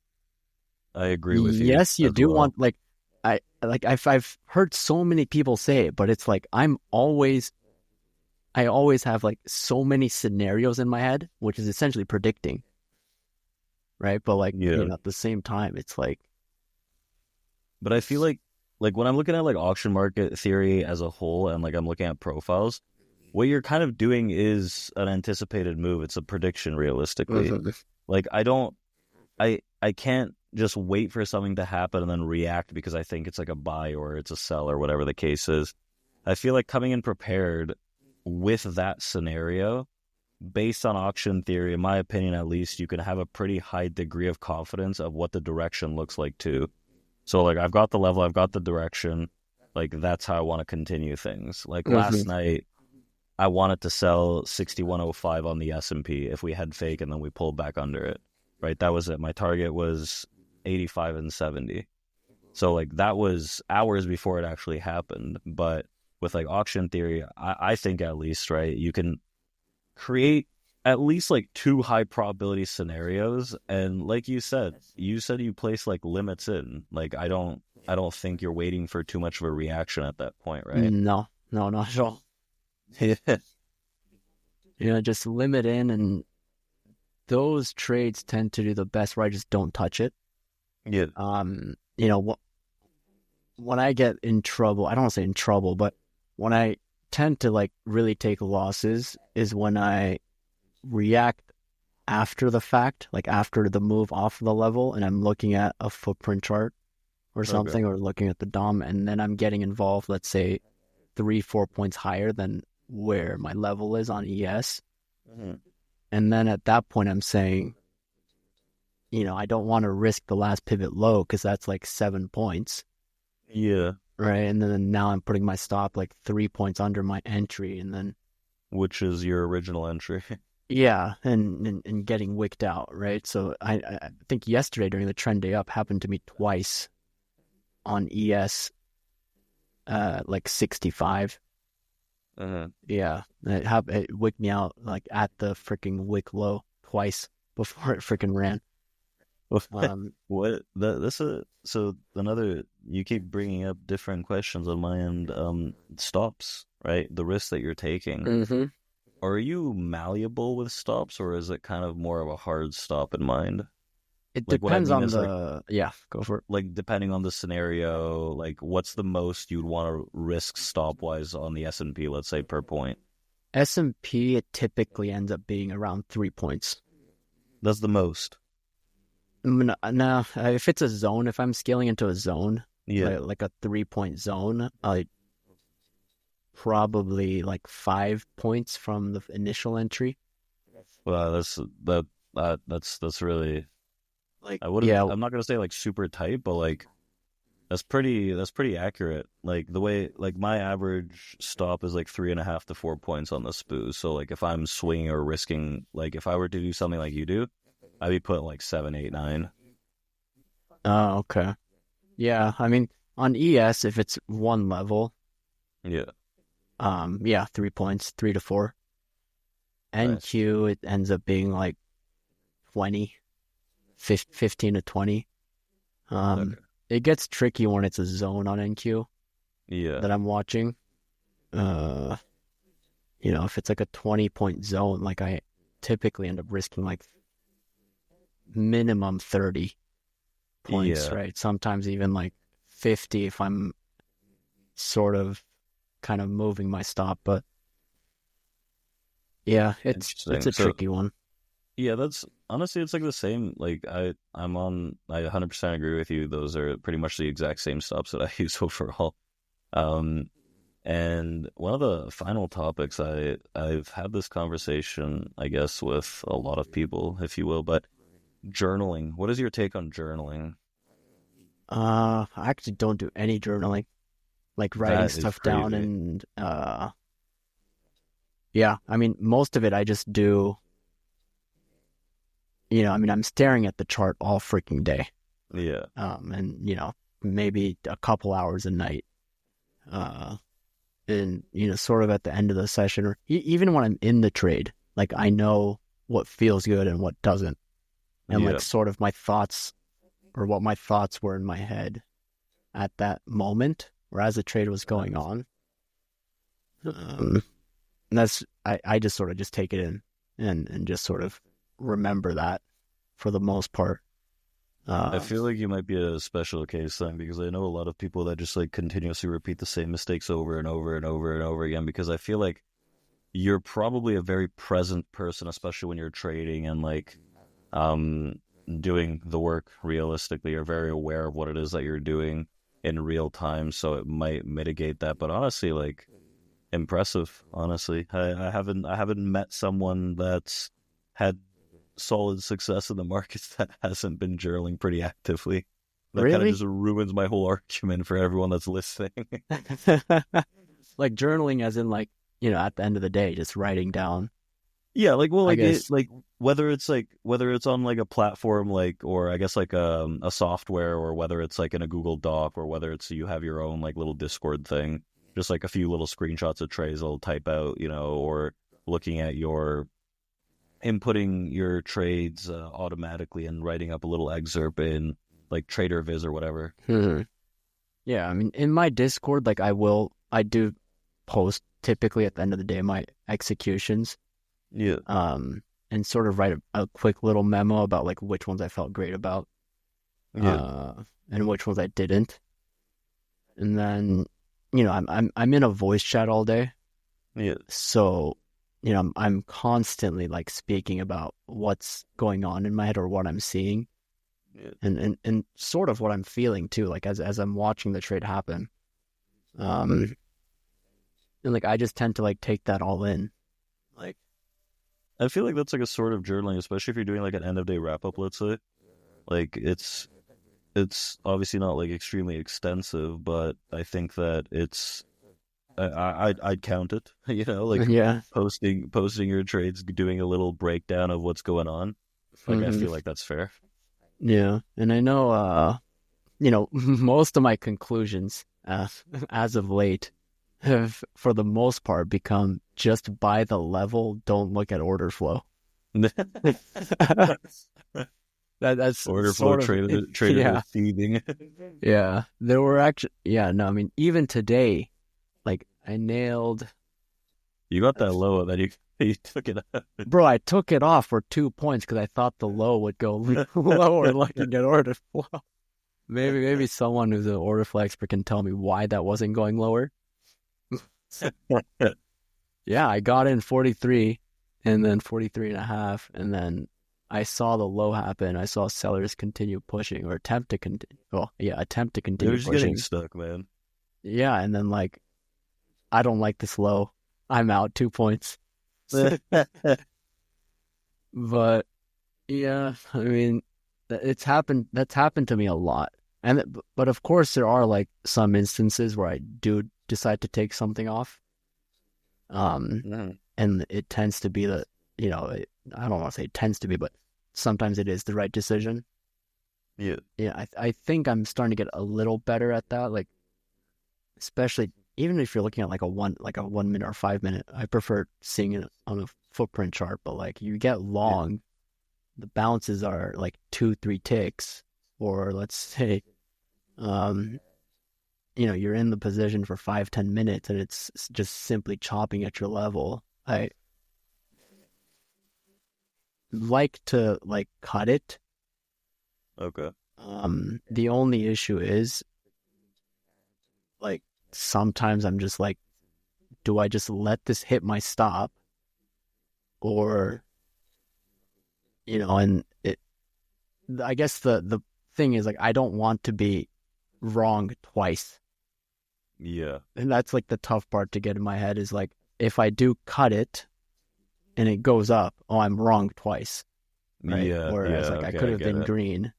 I agree with you Yes, you as do well. want like I've heard so many people say it, but it's like I always have like so many scenarios in my head, which is essentially predicting, right? But like, Yeah. at the same time, it's like But I feel like when I'm looking at like auction market theory as a whole and like I'm looking at profiles, what you're kind of doing is an anticipated move. It's a prediction realistically. Mhm. Like I can't just wait for something to happen and then react because I think it's like a buy or it's a sell or whatever the case is. I feel like coming in prepared with that scenario based on auction theory, in my opinion at least, you can have a pretty high degree of confidence of what the direction looks like too. So like I've got the level, I've got the direction. Like that's how I want to continue things. Like Mhm. last night I wanted to sell 6105 on the S&P if we had fake and then we pulled back under it. Right? That was it. My target was 85 and 70. So like that was hours before it actually happened. But with like auction theory, I think at least, right, you can create at least like two high probability scenarios. And like you said you place like limits in. Like I don't think you're waiting for too much of a reaction at that point, right? No, no, not at all. Yeah. Just limit in, and those trades tend to do the best where I just don't touch it. Yeah. Um, you know, when I get in trouble, I don't want to say in trouble, but when I tend to like really take losses is when I react after the fact, like after the move off the level, and I'm looking at a footprint chart or Okay. something, or looking at the DOM, and then I'm getting involved, let's say 3-4 points higher than where my level is on ES. Mhm. And then at that point, I'm saying, I don't want to risk the last pivot low because that's like 7 points, Yeah. right? And then now I'm putting my stop like 3 points under my entry, and then Which is your original entry. yeah, and getting wicked out, right? So I think yesterday during the trend day up happened to me twice on ES, like 65. Uh-huh. Yeah, it wicked me out like at the freaking wick low twice before it freaking ran. Um, What that's a so another you keep bringing up different questions on my end. Stops, right? The risks that you're taking. hmm Are you malleable with stops, or is it kind of more of a hard stop in mind? It Like what I depends mean on is like yeah, go for it. depending on the scenario, like what's the most you'd want to risk stop wise on the S&P, let's say per point. S&P, it typically ends up being around 3 points. That's the most. No, if it's a zone, if I'm scaling into a zone, Yeah. like a 3 point zone, I probably like 5 points from the initial entry. Well, that's really Like, I wouldn't yeah, I'm not gonna say like super tight, but like that's pretty accurate. Like the way like my average stop is like 3.5 to 4 points on the SPOO. So like if I'm swinging or risking, like if I were to do something like you do, I'd be putting like 7, 8, 9. oh, okay. Yeah, I mean, on ES, if it's one level, Yeah, yeah, 3 points, 3 to 4. nice. NQ, it ends up being like 20, 15 to 20. Um, Okay. it gets tricky when it's a zone on NQ Yeah. that I'm watching. Uh, if it's like a 20 point zone, like I typically end up risking like minimum 30 points, Yeah. right? Sometimes even like 50 if I'm sort of kind of moving my stop. But yeah, it's Interesting. a So tricky one. yeah, that's honestly it's like the same. Like I 100% agree with you. Those are pretty much the exact same stops that I use overall. Um And one of the final topics I've had this conversation, I guess, with a lot of people, if you will, but journaling. What is your take on journaling? I actually don't do any journaling, like writing That is stuff down, crazy. and yeah, I mean most of it I just do, I mean I'm staring at the chart all freaking day. Yeah. And maybe a couple hours a night. Uh and sort of at the end of the session, or even when I'm in the trade, like I know what feels good and what doesn't, and like Yeah. sort of my thoughts, or what my thoughts were in my head at that moment or as the trade was going Nice. on. And that's I just sort of just take it in, and just sort of remember that for the most part. I Uh, feel like you might be a special case then because I know a lot of people that just like continuously repeat the same mistakes over and over and over and over again because I feel like you're probably a very present person, especially when you're trading and like um, doing the work realistically. You're very aware of what it is that you're doing in real time, so it might mitigate that. But honestly, like impressive. Honestly, I haven't met someone that's had solid success in the markets that hasn't been journaling pretty actively. That kind of really? just ruins my whole argument for everyone that's listening. Like journaling as in like, at the end of the day, just writing down, Yeah, like well, I like it, guess. like whether it's on like a platform like or I guess like a software or whether it's like in a Google Doc or whether it's you have your own like little Discord thing, just like a few little screenshots of trades I'll type out, or looking at your inputting your trades automatically and writing up a little excerpt in like Trader Viz or whatever. Hmm. Yeah, I mean, in my Discord, like I do post typically at the end of the day my executions, Yeah, um, and sort of write a quick little memo about like which ones I felt great about, yeah, and which ones I didn't. And then, I'm in a voice chat all day, yeah, so I'm constantly like speaking about what's going on in my head or what I'm seeing, yeah. and sort of what I'm feeling too, like as I'm watching the trade happen. Um, and like I just tend to like take that all in. Like, I feel like that's like a sort of journaling, especially if you're doing like an end of day wrap up, let's say. Like it's obviously not like extremely extensive, but I think that I'd count it, like yeah. posting your trades, doing a little breakdown of what's going on. Like I Hmm. feel like that's fair. Yeah. And I know, most of my conclusions, as of late have, for the most part, become just buy the level, don't look at order flow. That's Order flow sort of, traded yeah. with thieving. Yeah. There were actually, yeah, no, I mean, even today, like I nailed, You got that low, and then you took it up. bro, I took it off for 2 points because I thought the low would go lower looking at order flow. Maybe someone who's an order flow expert can tell me why that wasn't going lower. Yeah, I got in 43 and then 43 and a half, and then I saw the low happen. I saw sellers continue pushing or attempt to continue. Well, yeah, attempt to They were continue just getting pushing. stuck, man. Yeah, and then like I don't like this low. I'm out 2 points. But yeah, I mean, it's happened. That's happened to me a lot. But of course, there are like some instances where I do decide to take something off. Um, Mhm. and it tends to be I don't want to say it tends to be, but sometimes it is the right decision. Yeah, Yeah, I think I'm starting to get a little better at that. Like, especially even if you're looking at like a 1 minute or 5 minute, I prefer seeing it on a footprint chart. But like you get yeah. long, the bounces are like 2, 3 ticks, or let's say, um, you're in the position for 5, 10 minutes, and it's just simply chopping at your level. I like to like cut it. Okay. The only issue is like sometimes I'm just like, do I just let this hit my stop, or and I guess the thing is like I don't want to be wrong twice. Yeah, And that's like the tough part to get in my head is like if I do cut it and it goes up, oh, I'm wrong twice, right? yeah, Whereas yeah. like I Okay, could I have get been it. green.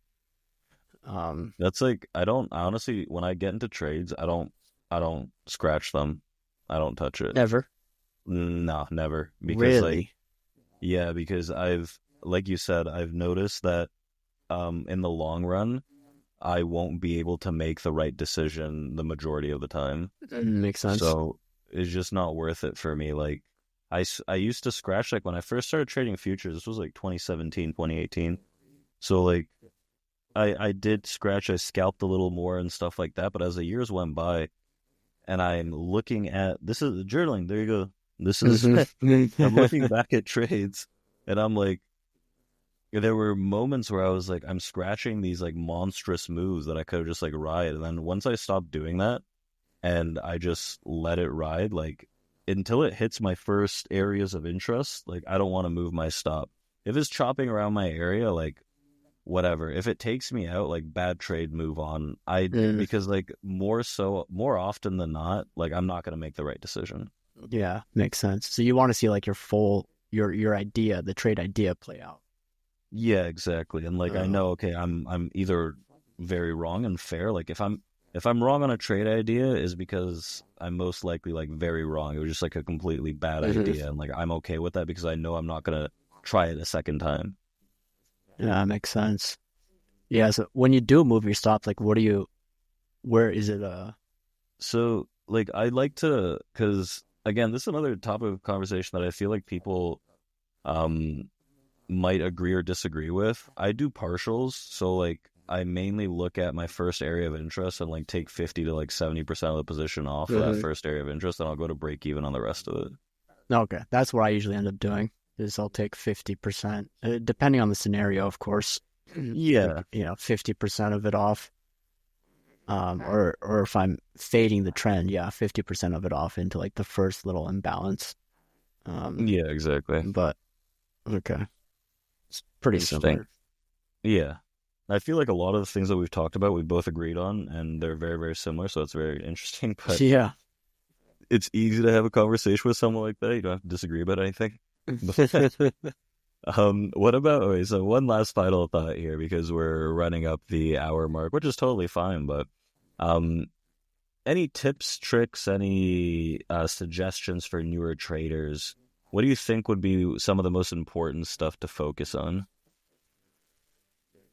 Um, That's like I honestly when I get into trades, I don't scratch them. I don't touch it. Never No, never. Because like really. yeah, because I've like you said, I've noticed that in the long run, I won't be able to make the right decision the majority of the time. Makes sense. So it's just not worth it for me. Like I used to scratch like when I first started trading futures, this was like 2017, 2018. So like I did scratch, I scalped a little more and stuff like that. But as the years went by and I'm looking at this is journaling, there you go. This is I'm looking back at trades and I'm like there were moments where I was like I'm scratching these like monstrous moves that I could have just like ride. And then once I stopped doing that and I just let it ride, like until it hits my first areas of interest, like I don't want to move my stop. If it's chopping around my area, like whatever. If it takes me out, like bad trade, move on. Because like more often than not, like I'm not gonna make the right decision. Yeah, makes sense. So you want to see like your idea, the trade idea play out. Yeah, exactly. And like I Uh, know, okay, I'm either very wrong and fair. Like if I'm wrong on a trade idea is because I'm most likely like very wrong. It was just like a completely bad mhm. idea. And like I'm okay with that because I know I'm not gonna try it a second time. Yeah, makes sense. Yeah, so when you do move your stops, like where is it So like I like to because again, this is another topic of conversation that I feel like people um might agree or disagree with. I do partials, so like I mainly look at my first area of interest and like take 50 to like 70% of the position off of that Mhm. first area of interest, and I'll go to break even on the rest of it. Okay, that's what I usually end up doing. Is I'll take 50%, depending on the scenario, of course. Yeah. Like 50% of it off. Or if I'm fading the trend, yeah, 50% of it off into like the first little imbalance. Um, Yeah, exactly. but okay, it's pretty Interesting. similar. Yeah. I feel like a lot of the things that we've talked about, we both agreed on, and they're very, very similar. So it's very interesting. But Yeah. it's easy to have a conversation with someone like that. You don't have to disagree about anything. What about, okay, so one last final thought here because we're running up the hour mark, which is totally fine. But um, any tips, tricks, any suggestions for newer traders? What do you think would be some of the most important stuff to focus on?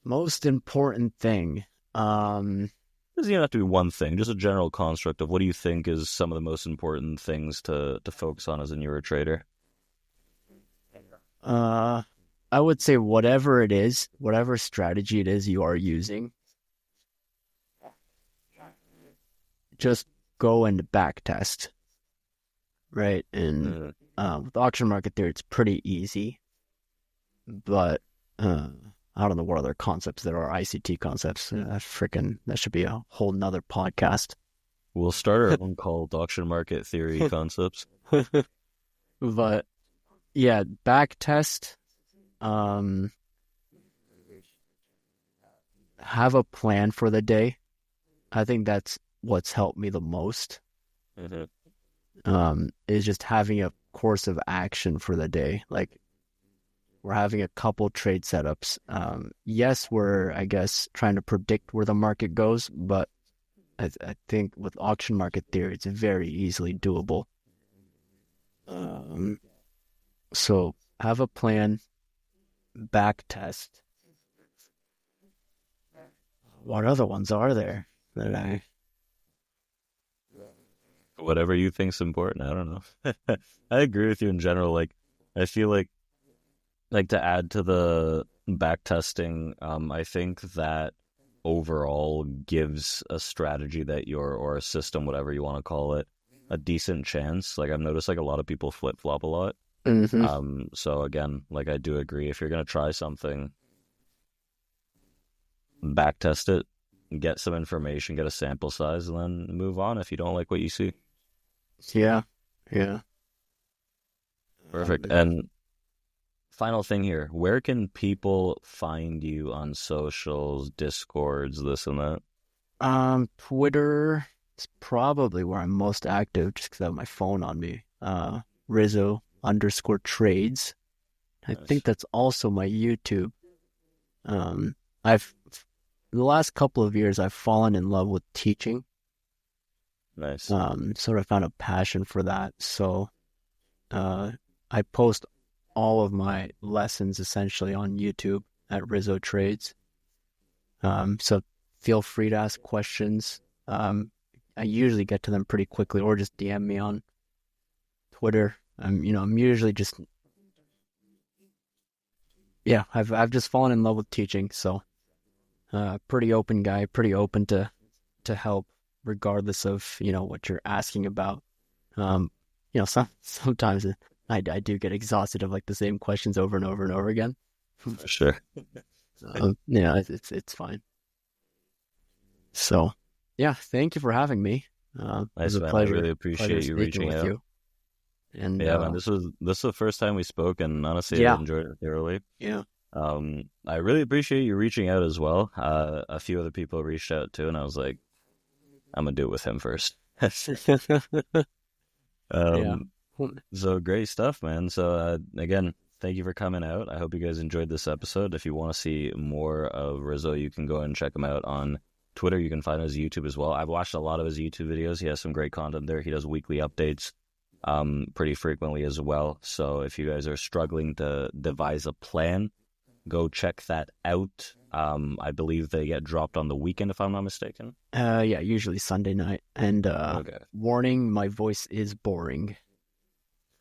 Most important thing. It doesn't even have to be one thing, just a general construct of what do you think is some of the most important things to focus on as a newer trader? Uh, I would say whatever it is, whatever strategy it is you are using, just go and back test, right? And Mm, with auction market theory, it's pretty easy, but I don't know what other concepts there are, ICT concepts. That should be a whole nother podcast. we'll start our own called auction market theory concepts. But yeah, back test. Um, have a plan for the day. I think that's what's helped me the most. Hmm. Is just having a course of action for the day. Like we're having a couple trade setups. Yes, we're I guess trying to predict where the market goes, but I think with auction market theory, it's very easily doable. Um, so have a plan, back test. What other ones are there that I? Whatever you think's important, I don't know. I agree with you in general. Like, I feel like to add to the back testing, I think that overall gives a strategy that you're or a system, whatever you want to call it, a decent chance. Like I've noticed like a lot of people flip flop a lot. Mm-hmm. So again, like I do agree if you're gonna try something, back test it, get some information, get a sample size, and then move on if you don't like what you see. Yeah, yeah. Perfect. And final thing here, where can people find you on socials, discords, this and that? Twitter is probably where I'm most active just because I have my phone on me. Rizzo underscore trades. I think Nice. that's also my YouTube. I've the last couple of years I've fallen in love with teaching. Nice. Sort of found a passion for that. So, uh, I post all of my lessons essentially on YouTube at Rizzo Trades. So feel free to ask questions. I usually get to them pretty quickly, or just DM me on Twitter. I'm usually just yeah. I've just fallen in love with teaching, so pretty open guy, pretty open to help, regardless of what you're asking about. Um, sometimes I do get exhausted of like the same questions over and over and over again. For sure. Yeah, it's fine. So, yeah, thank you for having me. It was Nice a man. I pleasure, really pleasure appreciate you speaking reaching with out. you. And Yeah, man, this is the first time we spoke, and honestly, I yeah, enjoyed it thoroughly. yeah, I really appreciate you reaching out as well. A few other people reached out too, and I was like, I'm gonna do it with him first. yeah. um, so great stuff, man. So again, thank you for coming out. I hope you guys enjoyed this episode. If you want to see more of Rizzo, you can go and check him out on Twitter. You can find his YouTube as well. I've watched a lot of his YouTube videos. He has some great content there. He does weekly updates pretty frequently as well. So if you guys are struggling to devise a plan, go check that out. I believe they get dropped on the weekend, if I'm not mistaken. Yeah, usually Sunday night. And Okay. warning, my voice is boring.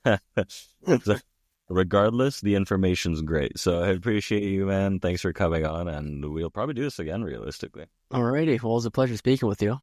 So regardless, the information's great. So I appreciate you, man. Thanks for coming on, and we'll probably do this again realistically. Alrighty. Well, it was a pleasure speaking with you.